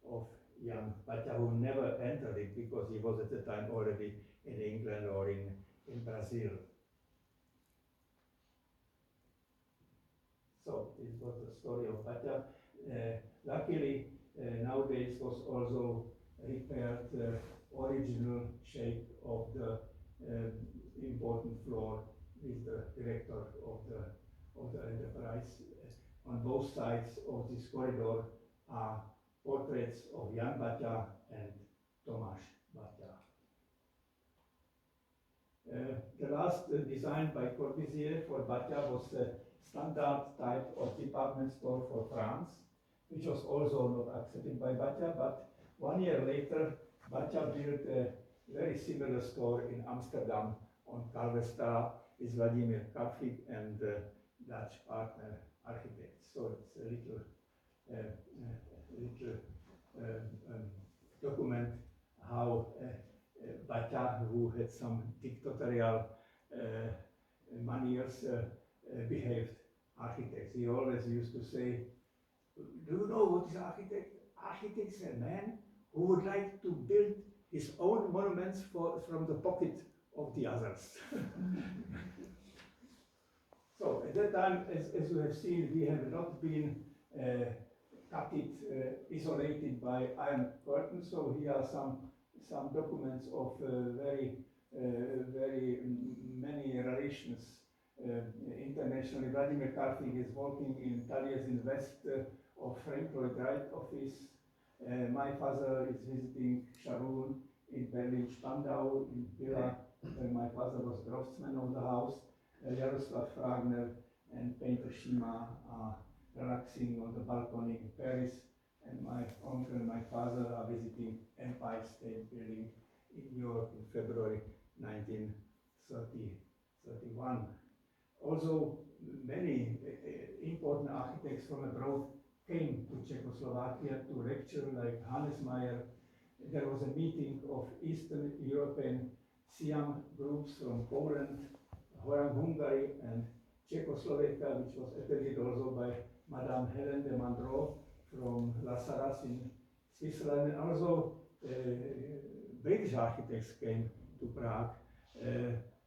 [SPEAKER 2] of Jan Batya, who never entered it because he was at the time already in England or in Brazil. So this was the story of Batya. Luckily, nowadays was also repaired the original shape of the important floor with the director of the enterprise. On both sides of this corridor are portraits of Jan Batya and Tomáš Batya. The last design by Corbusier for Batya was a standard type of department store for France. which was also not accepted by Baťa, but 1 year later, Baťa built a very similar store in Amsterdam on Kalverstraat with Vladimir Šlapeta and Dutch partner architects. So it's a little document how Baťa, who had some dictatorial manners, behaved architects. He always used to say, do you know what is architect? Architect is a man who would like to build his own monuments from the pocket of the others. So at that time, as you have seen, we have not been isolated by iron curtains. So here are some documents of very many relations internationally. Vladimir Šlapeta is working in Talliers in west of Frank Lloyd Wright office. My father is visiting Sharon in Berlin, Spandau, in Villa, where my father was draftsman of the house. Jaroslav Fragner and painter Shima are relaxing on the balcony in Paris, and my uncle and my father are visiting Empire State Building in New York in February 1931. Also, many important architects from abroad came to Czechoslovakia to lecture, like Hannes Meyer. There was a meeting of Eastern European Siam groups from Poland, Hungary, and Czechoslovakia, which was attended also by Madame Hélène de Mandro from La Sarraz in Switzerland, and also British architects came to Prague.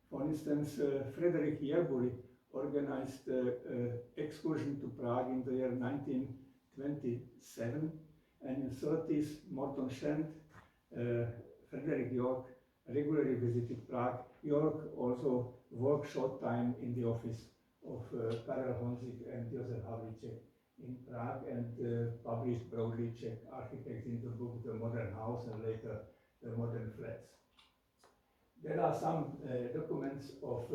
[SPEAKER 2] For instance, Frederick Yerbury organized an excursion to Prague in the year 1927, and in the 30s, Morton Shand, Frederick York regularly visited Prague. York also worked short time in the office of Karel Honzik and Josef Havlicek in Prague, and published broadly Czech architects in the book The Modern House and later The Modern Flats. There are some documents of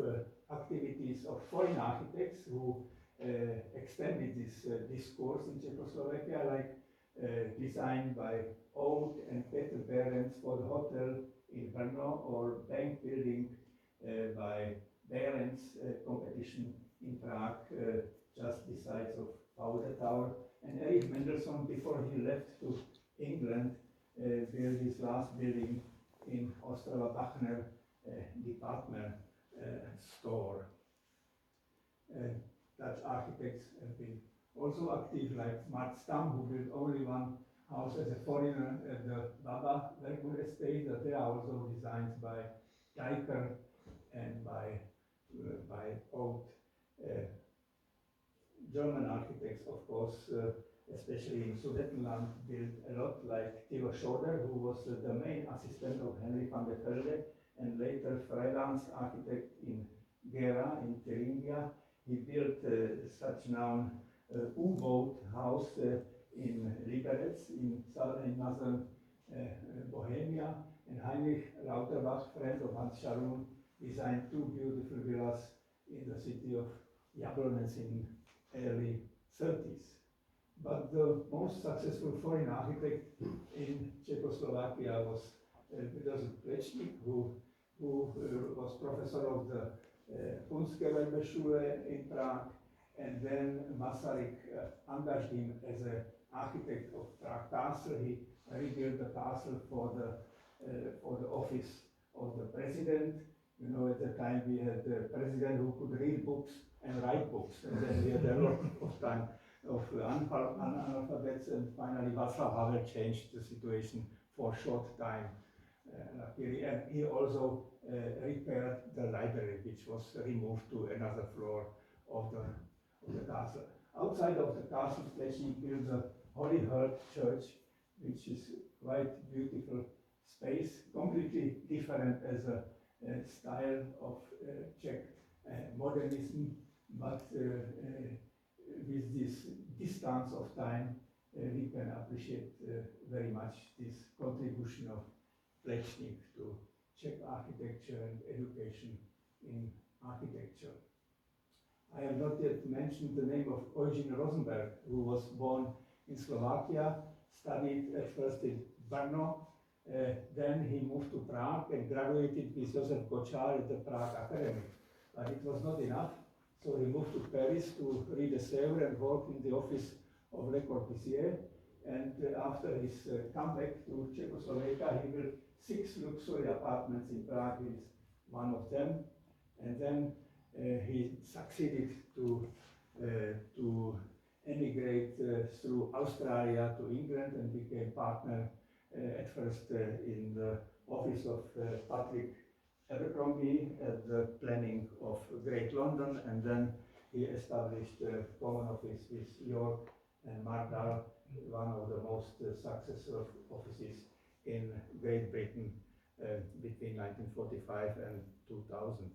[SPEAKER 2] activities of foreign architects who extended this discourse in Czechoslovakia, like designed by Oud and Peter Behrens for the hotel in Brno, or bank building by Behrens competition in Prague, just the size of Powder Tower. And Erich Mendelssohn, before he left to England, built his last building in Ostrava-Bachner department store. Dutch architects have been also active, like Mart Stam, who built only one house as a foreigner at the Baba Werkman estate. That they are also designs by Dijker and by Oud. German architects, of course, especially in Sudetenland, built a lot, like Theo Schoder, who was the main assistant of Henry van der Velde, and later freelance architect in Gera, in Thuringia. He built such known U-boat house in Liberec, in northern Bohemia, and Heinrich Lauterbach, friend of Hans Scharoun, designed two beautiful villas in the city of Jablonec in early 30s. But the most successful foreign architect in Czechoslovakia was Josef Plečnik, who was professor of the Kunstgewerbeschule in Prague, and then Masaryk engaged him as an architect of Prague Castle. He rebuilt the castle for the office of the president. You know, at the time we had the president who could read books and write books, and then we had a lot of time of analphabets, and finally Václav Havel changed the situation for a short time. And he also repaired the library, which was removed to another floor of the castle. Outside of the castle, Plečnik built the Holy Heart Church, which is quite beautiful space, completely different as a style of Czech modernism, but with this distance of time, we can appreciate very much this contribution of Plečnik to Czech architecture and education in architecture. I have not yet mentioned the name of Eugen Rosenberg, who was born in Slovakia, studied at first in Brno, then he moved to Prague and graduated with Josef Gočár at the Prague Academy. But it was not enough, so he moved to Paris to read a Sèvres and work in the office of Le Corbusier. And after his comeback to Czechoslovakia, he built 6 luxury apartments in Prague. He is one of them. And then he succeeded to emigrate through Australia to England and became partner at first in the office of Patrick Abercrombie at the planning of Great London, and then he established a common office with York and Mardal, one of the most successful offices in Great Britain between 1945 and 2000.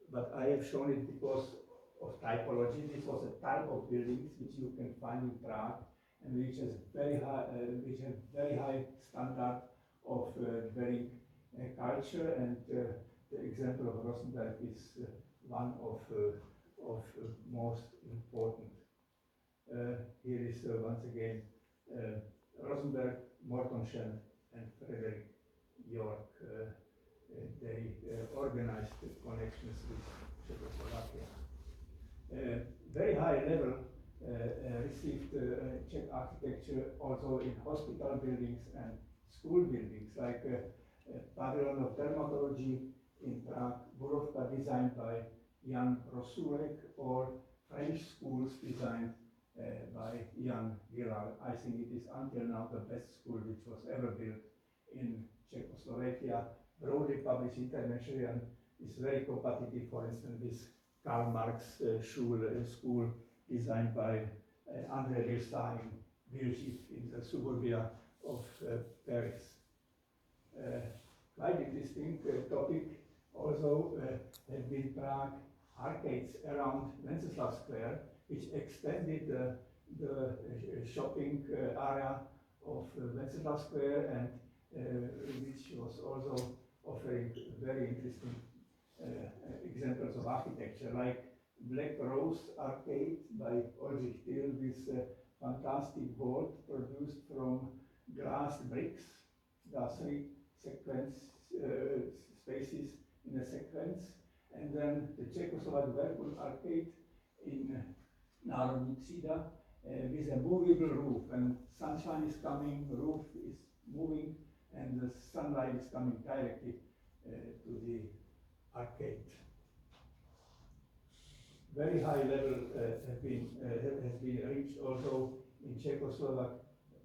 [SPEAKER 2] But I have shown it because of typology. This was a type of buildings which you can find in Prague and which has very high standard of dwelling culture, and the example of Rosenberg is one of most important. Here is once again Rosenberg, Mortonsen, and Frederick York. They organized connections with Czechoslovakia. Very high level received Czech architecture also in hospital buildings and school buildings, like Pavilion of Dermatology in Prague, Burovka designed by Jan Rosulek, or French schools designed by Jan Gilal. I think it is until now the best school which was ever built in Czechoslovakia. Broadly published internationally is very competitive, for instance, with Karl Marx school designed by André Dessau in Villejuif in the suburbia of Paris. Quite interesting topic also has been Prague arcades around Wenceslav Square, which extended the shopping area of Wenceslav Square, and which was also offering very interesting examples of architecture, like Black Rose Arcade by Oldřich Tyl, with fantastic board produced from glass bricks. There are 3 spaces in a sequence, and then the Czechoslovak Verkul Arcade in Národní třída with a movable roof, and sunshine is coming, roof is moving, and the sunlight is coming directly to the arcade. Very high level has been reached also in Czechoslovak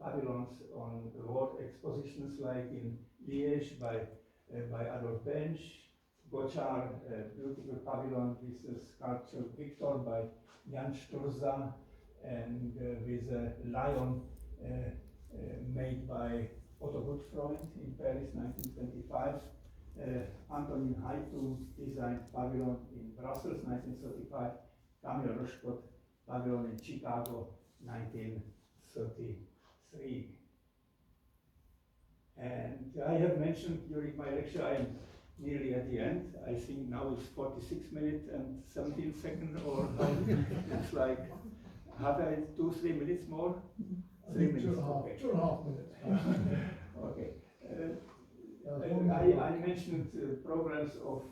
[SPEAKER 2] pavilions on world expositions, like in Liège by Adolf Bench, Gočár, beautiful pavilion with a sculpture Victor by Jan Sturza, and with a lion made by Otto Gutfreund in Paris, 1925. Antonín Hajtů designed pavilion in Brussels, 1935. Kamil Roškot pavilion in Chicago, 1933. And I have mentioned during my lecture, I am nearly at the end. I think now it's 46 minutes and 17 seconds, or it's like have I 2-3 minutes more? 3 minutes.
[SPEAKER 1] 2.5 minutes.
[SPEAKER 2] Okay. I mentioned programs of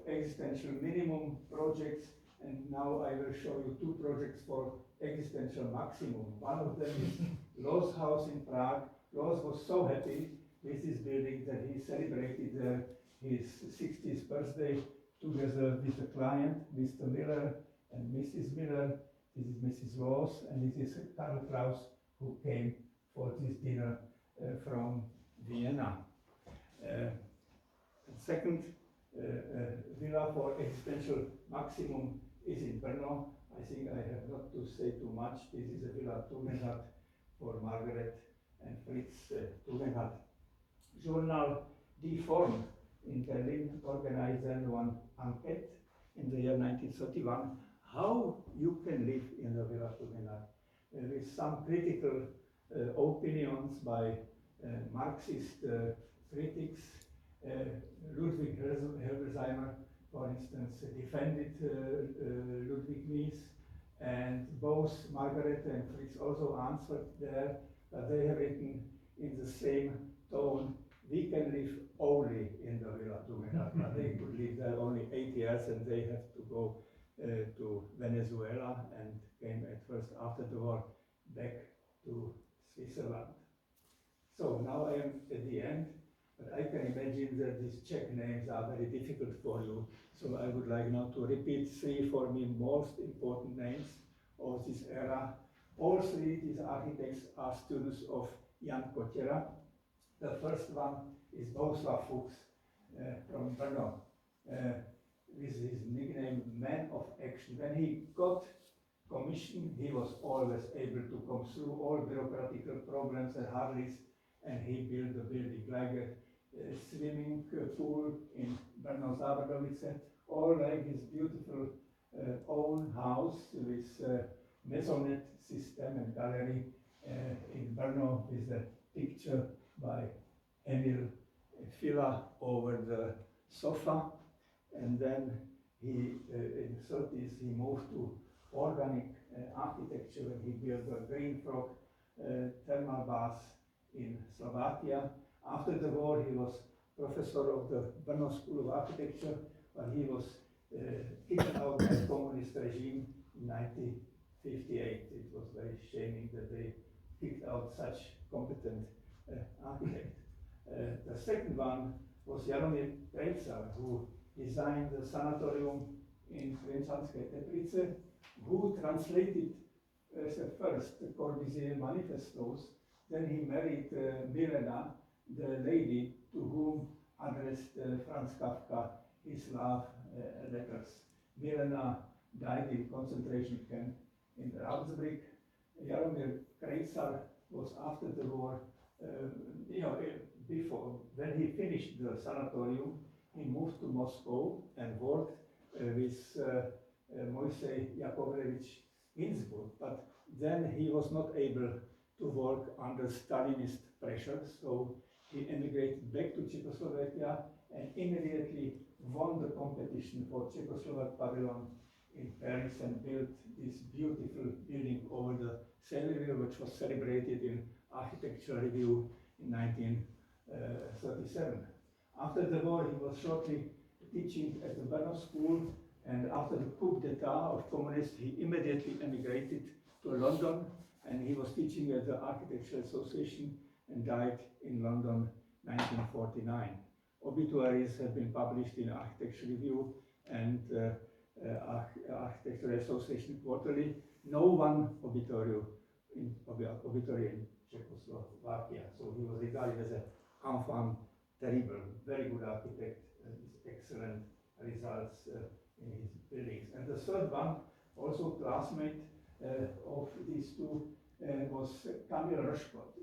[SPEAKER 2] existential minimum projects, and now I will show you 2 projects for existential maximum. One of them is Lowe's house in Prague. Lowe's was so happy with this building that he celebrated his 60th birthday together with a client, Mr. Miller and Mrs. Miller. This is Mrs. Lowe's, and this is Karl Kraus, who came for this dinner from Vienna. Second villa for existential maximum is in Brno. I think I have not to say too much. This is a Villa Tugendhat for Margaret and Fritz Tugendhat. Journal Die Form in Berlin organized then one enquete in the year 1931, how you can live in a Villa Tugendhat, with some critical opinions by Marxist critics. Ludwig Hilbersheimer, for instance, defended Ludwig Mies, and both Margaret and Fritz also answered there, but they have written in the same tone, we can live only in the Villa Duminata. They could live there only 8 years and they have to go to Venezuela and came at first after the war back to Switzerland. So now I am at the end, but I can imagine that these Czech names are very difficult for you. So I would like now to repeat 3 for me most important names of this era. All 3 these architects are students of Jan Kotera. The first one is Bohuslav Fuchs from Brno, with his nickname Man of Action. When he got commission, he was always able to come through all bureaucratic problems and hurdles, and he built a building like a swimming pool in Brno Zábrdovice, all like his beautiful own house with maisonette system and gallery in Brno with a picture by Emil Fila over the sofa. And then he, in the 30s, he moved to organic architecture when he built a green frog thermal bath in Slovakia. After the war, he was professor of the Brno School of Architecture, but he was kicked out by the communist regime in 1958. It was very shaming that they kicked out such competent architect. The second one was Jaromír Krejcar, who designed the sanatorium in Kvenčanské Teplice, who translated as a first the Corbusier manifestos. Then he married Milena, the lady to whom addressed Franz Kafka his love letters. Milena died in concentration camp in Ravensbrück. Jaromír Krejcar was after the war, before, when he finished the sanatorium, he moved to Moscow and worked with Moisei Yakovlevich Innsbruck, but then he was not able to work under Stalinist pressure, so he emigrated back to Czechoslovakia and immediately won the competition for Czechoslovak pavilion in Paris and built this beautiful building over the Seine River, which was celebrated in Architecture Review in 1937. After the war, he was shortly teaching at the Brno School, and after the coup d'etat of communists, he immediately emigrated to London, and he was teaching at the Architecture Association and died in London 1949. Obituaries have been published in Architecture Review and Architecture Association Quarterly. No one obituary in Czechoslovakia. So he was regarded as an enfant terrible, very good architect, with excellent results in his buildings. And the third one, also classmate of these two, was Kamil Röschkot.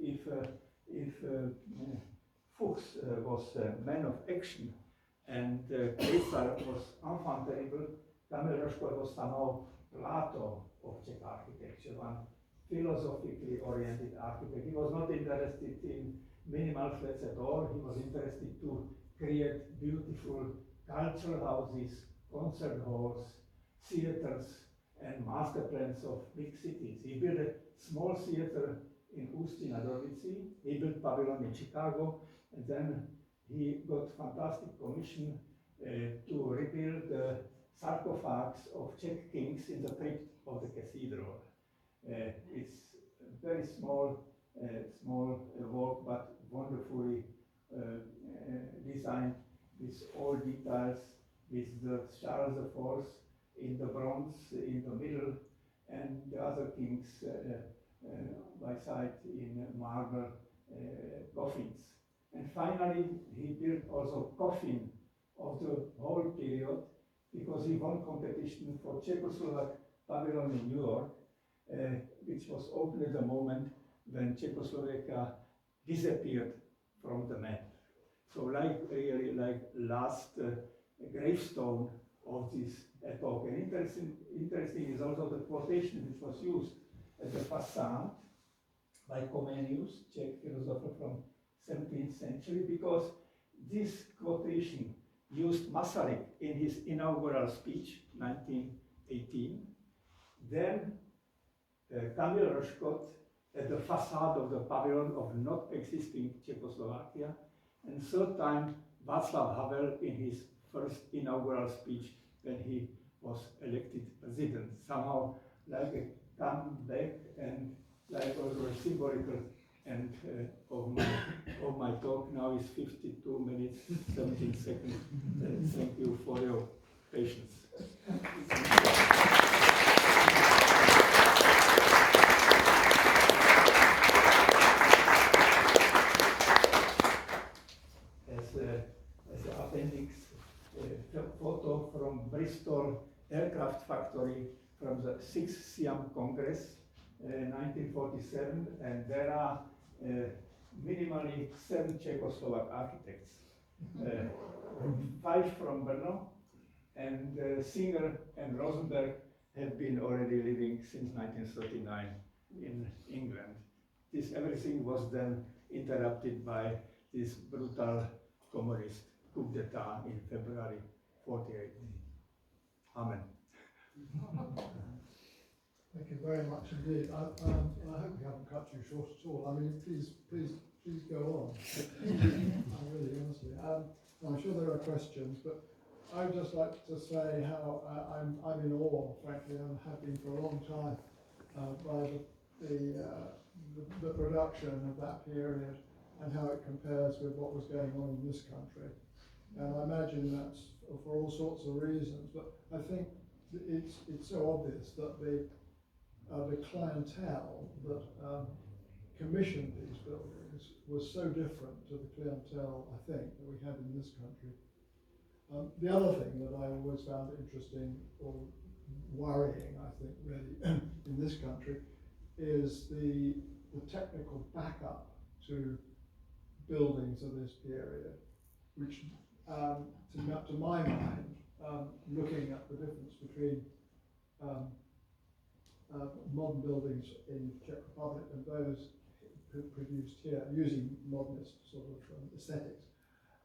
[SPEAKER 2] If Fuchs was a man of action and Krejcar was enfant terrible, Kamil Röschkot was somehow Plato of Czech architecture, one philosophically oriented architect. He was not interested in minimal flats at all. He was interested to create beautiful cultural houses, concert halls, theaters, and master plans of big cities. He built a small theater in Ústí nad Orlicí. He built pavilion in Chicago, and then he got fantastic commission to rebuild the sarcophags of Czech kings in the crypt of the cathedral. It's a very small work, but wonderfully designed with all details, with the Charles IV in the bronze in the middle, and the other kings by side in marble coffins. And finally, he built also coffin of the whole period, because he won competition for Czechoslovak pavilion in New York, which was opened at the moment when Czechoslovakia disappeared from the map. So really like last gravestone of this epoch. And interesting is also the quotation which was used as a facade by Comenius, Czech philosopher from 17th century, because this quotation used Masaryk in his inaugural speech, 1918. Then Kamil Roškot at the facade of the pavilion of not existing Czechoslovakia, and third time Václav Havel in his first inaugural speech when he was elected president. Somehow like a comeback and like also a symbolical end of my talk. Now is 52 minutes, 17 seconds. Thank you for your patience. As an appendix, a photo from Bristol Aircraft Factory from the 6th Siam Congress, 1947, and there are minimally 7 Czechoslovak architects, 5 from Brno, and Singer and Rosenberg have been already living since 1939 in England. This everything was then interrupted by this brutal communist coup d'etat in February 48. Amen.
[SPEAKER 1] Thank you very much indeed. I hope we haven't cut you short at all. I mean, please go on. I really, honestly. I'm sure there are questions, but I would just like to say how I'm in awe, frankly, and have been for a long time, by the production of that period and how it compares with what was going on in this country. And I imagine that's for all sorts of reasons, but I think it's so obvious that the clientele that commissioned these buildings was so different to the clientele, I think, that we had in this country. The other thing that I always found interesting or worrying, I think, really, in this country is the technical backup to buildings of this period, which, to my mind, looking at the difference between modern buildings in Czech Republic and those produced here, using modernist sort of aesthetics,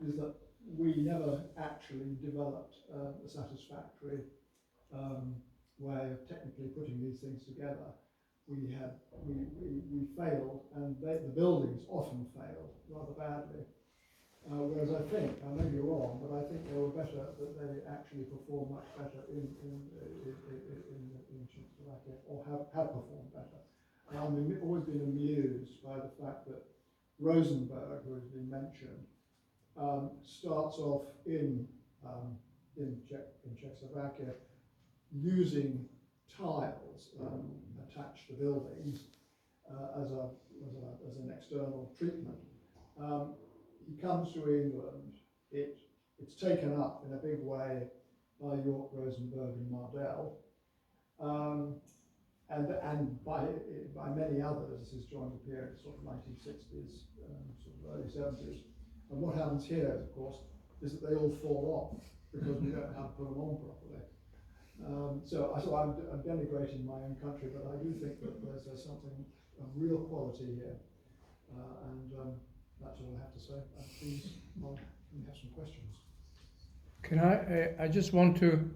[SPEAKER 1] is that we never actually developed a satisfactory way of technically putting these things together. We failed, and the buildings often failed rather badly. Whereas I think, I know you're wrong, but I think they were better, that they actually perform much better in Czechoslovakia, or have performed better. And I've always been amused by the fact that Rosenberg, who has been mentioned, starts off in Czechoslovakia using tiles attached to buildings as an external treatment. He comes to England, it's taken up in a big way by York, Rosenberg and Mardell, and by many others. This is during the period sort of 1960s, sort of early 70s. And what happens here, of course, is that they all fall off because we don't know how to put them on properly. So I'm denigrating my own country, but I do think that there's something of real quality here, and that's all I have to say. Please, we have some questions.
[SPEAKER 3] Can I just want to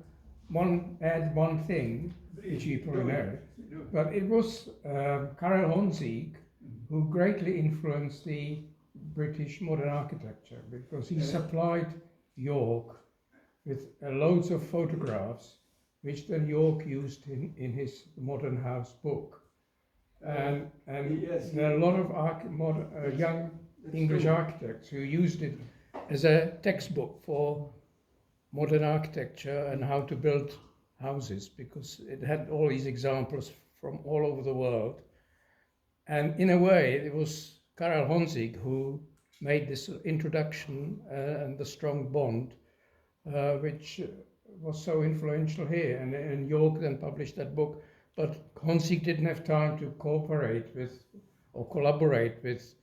[SPEAKER 3] add one thing, which you probably know, but it was Karel Honzík who greatly influenced the British modern architecture, because he supplied York with loads of photographs, which then York used in his Modern House book. And
[SPEAKER 2] yes,
[SPEAKER 3] there are a lot of young English architects who used it as a textbook for modern architecture and how to build houses, because it had all these examples from all over the world. And in a way, it was Karel Honzík who made this introduction and the strong bond, which was so influential here. And York then published that book, but Honzík didn't have time to cooperate with or collaborate with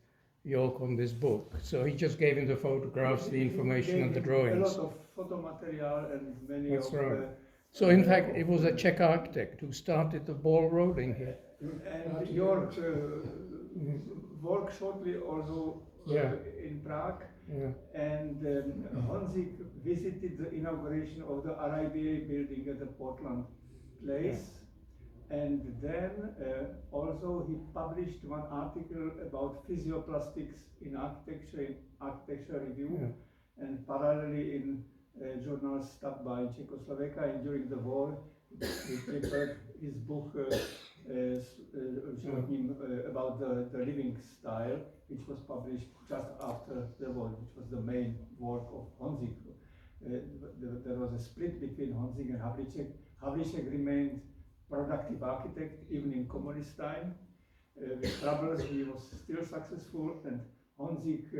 [SPEAKER 3] York on this book. So he just gave him the photographs, the information and the drawings.
[SPEAKER 2] A lot of photo material and many
[SPEAKER 3] That's
[SPEAKER 2] of
[SPEAKER 3] right. So in fact, it was a Czech architect who started the ball rolling here.
[SPEAKER 2] And York worked shortly also in Prague.
[SPEAKER 3] Yeah.
[SPEAKER 2] And Honzík visited the inauguration of the RIBA building at the Portland Place. And then also he published one article about physioplastics in Architecture Review,
[SPEAKER 3] Yeah.
[SPEAKER 2] and parallelly in journals stuff by Czechoslovakia. And during the war, he prepared his book about the living style, which was published just after the war, which was the main work of Honzik. There was a split between Honzik and Havlicek. Havlicek remained productive architect even in communist time. With troubles, he was still successful, and Honzik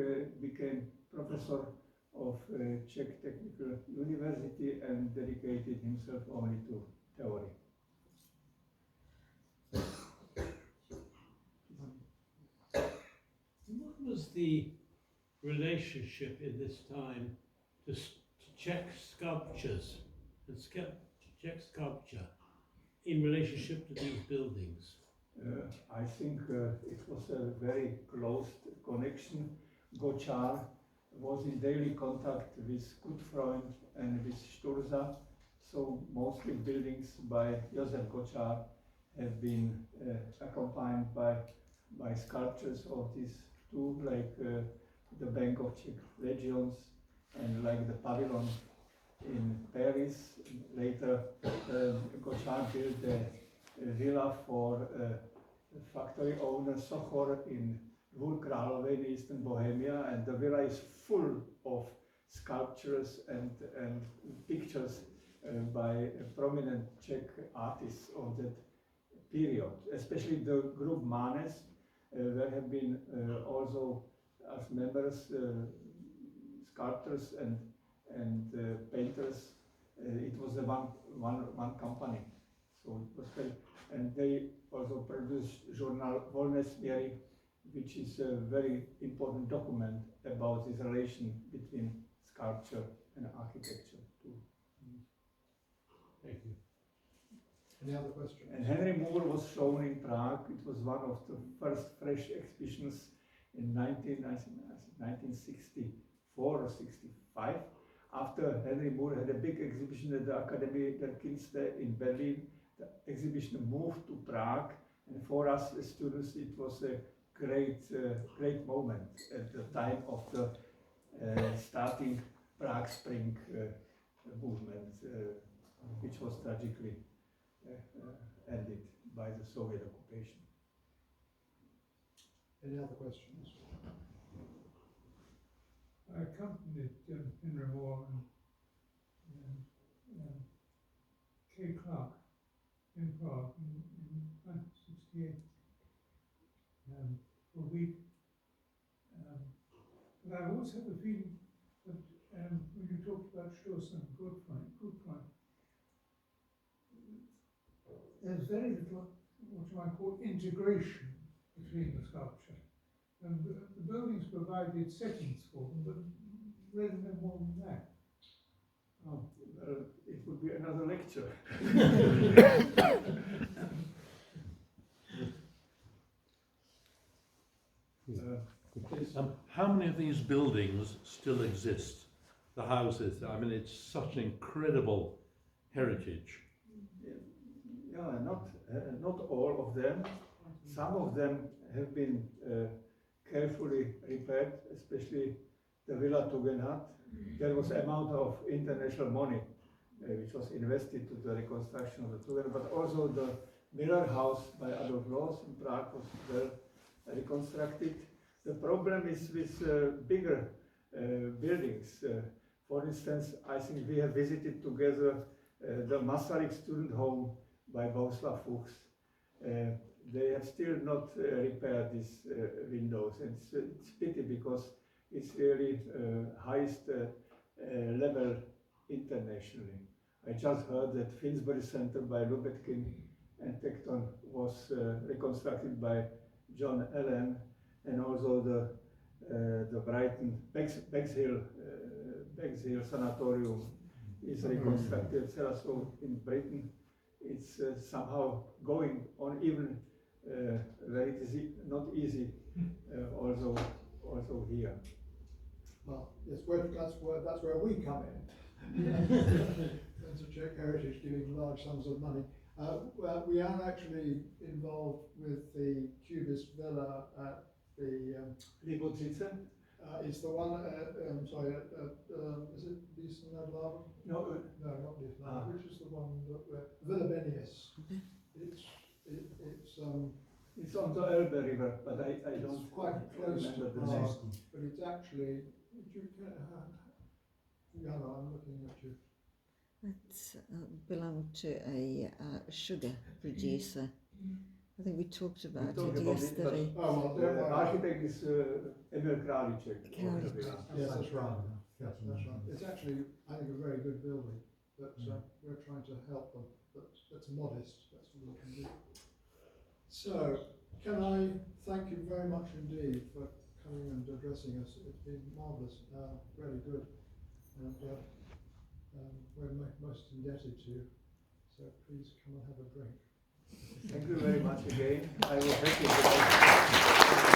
[SPEAKER 2] became professor of Czech Technical University and dedicated himself only to theory.
[SPEAKER 4] What was the relationship in this time to Czech sculptures and Czech sculpture in relationship to these buildings?
[SPEAKER 2] I think it was a very close connection. Gočár was in daily contact with Gutfreund and with Sturza, so mostly buildings by Josef Gočár have been accompanied by sculptures of these two, like the Bank of Czech Legions and like the pavilion in Paris. Later, Gočár built a villa for factory owner Sochor in Dvůr Králové in Eastern Bohemia, and the villa is full of sculptures and pictures by prominent Czech artists of that period, especially the group Manes. There have been also as members sculptors and painters. It was the one company, so it was very, and they also produced journal Volné směry, which is a very important document about this relation between sculpture and architecture too.
[SPEAKER 4] Thank you.
[SPEAKER 1] Any other questions?
[SPEAKER 2] And Henry Moore was shown in Prague. It was one of the first fresh exhibitions in 1964 or 65. After Henry Moore had a big exhibition at the Akademie der Künste in Berlin, the exhibition moved to Prague, and for us as students it was a great moment at the time of the starting Prague Spring movement, which was tragically ended by the Soviet occupation.
[SPEAKER 1] Any other questions?
[SPEAKER 5] I accompanied Henry Moore and K. Clark in Prague in 1968 for a week. But I always had the feeling that when you talked about Schloss and Gutfreund, there's very little, what you might call, integration between the sculpture. And the buildings provided settings for them, but really no more than that.
[SPEAKER 2] Oh, it would be another lecture.
[SPEAKER 4] How many of these buildings still exist? The houses, I mean, it's such an incredible heritage.
[SPEAKER 2] Yeah, not all of them. Some of them have been carefully repaired, especially the Villa Tugendhat. There was amount of international money which was invested to the reconstruction of the Tugendhat, but also the Miller House by Adolf Loos in Prague was well reconstructed. The problem is with bigger buildings. For instance, I think we have visited together the Masaryk student home by Bohuslav Fuchs. They have still not repaired these windows, and it's pity because it's really highest level internationally. I just heard that Finsbury Center by Lubetkin and Tecton was reconstructed by John Allen, and also the Brighton Bexhill Sanatorium is reconstructed. So in Britain, it's somehow going on, even very easy, not easy. Also here.
[SPEAKER 1] Well, yes, that's where we come in. Friends of Czech Heritage giving large sums of money. Well, we are actually involved with the Cubist Villa at the,
[SPEAKER 2] Libozice?
[SPEAKER 1] it's the one, sorry, is it Wiesnadlaven?
[SPEAKER 2] No,
[SPEAKER 1] No, not Wiesnadlaven, which is the one that Villa Benius. It's
[SPEAKER 2] it's on the Elbe River, but I don't
[SPEAKER 1] it's quite close to
[SPEAKER 2] remember the
[SPEAKER 1] Prague,
[SPEAKER 2] name.
[SPEAKER 1] but it's actually, Jana, I'm looking at you.
[SPEAKER 6] It belonged to a sugar producer. I think we talked about
[SPEAKER 2] talked
[SPEAKER 6] it
[SPEAKER 2] about it,
[SPEAKER 6] yesterday.
[SPEAKER 1] Oh, well,
[SPEAKER 2] The
[SPEAKER 1] don't worry.
[SPEAKER 2] architect is Emil Kraliček.
[SPEAKER 6] Kraliček.
[SPEAKER 1] Yes, that's right. That's right. It's actually, I think, a very good building, but we're trying to help them, but that's modest, that's all we can do. So, can I thank you very much indeed for coming and addressing us. It's been marvellous, really good, and we're most indebted to you. So please come and have a drink.
[SPEAKER 2] Thank you very much again. I was happy.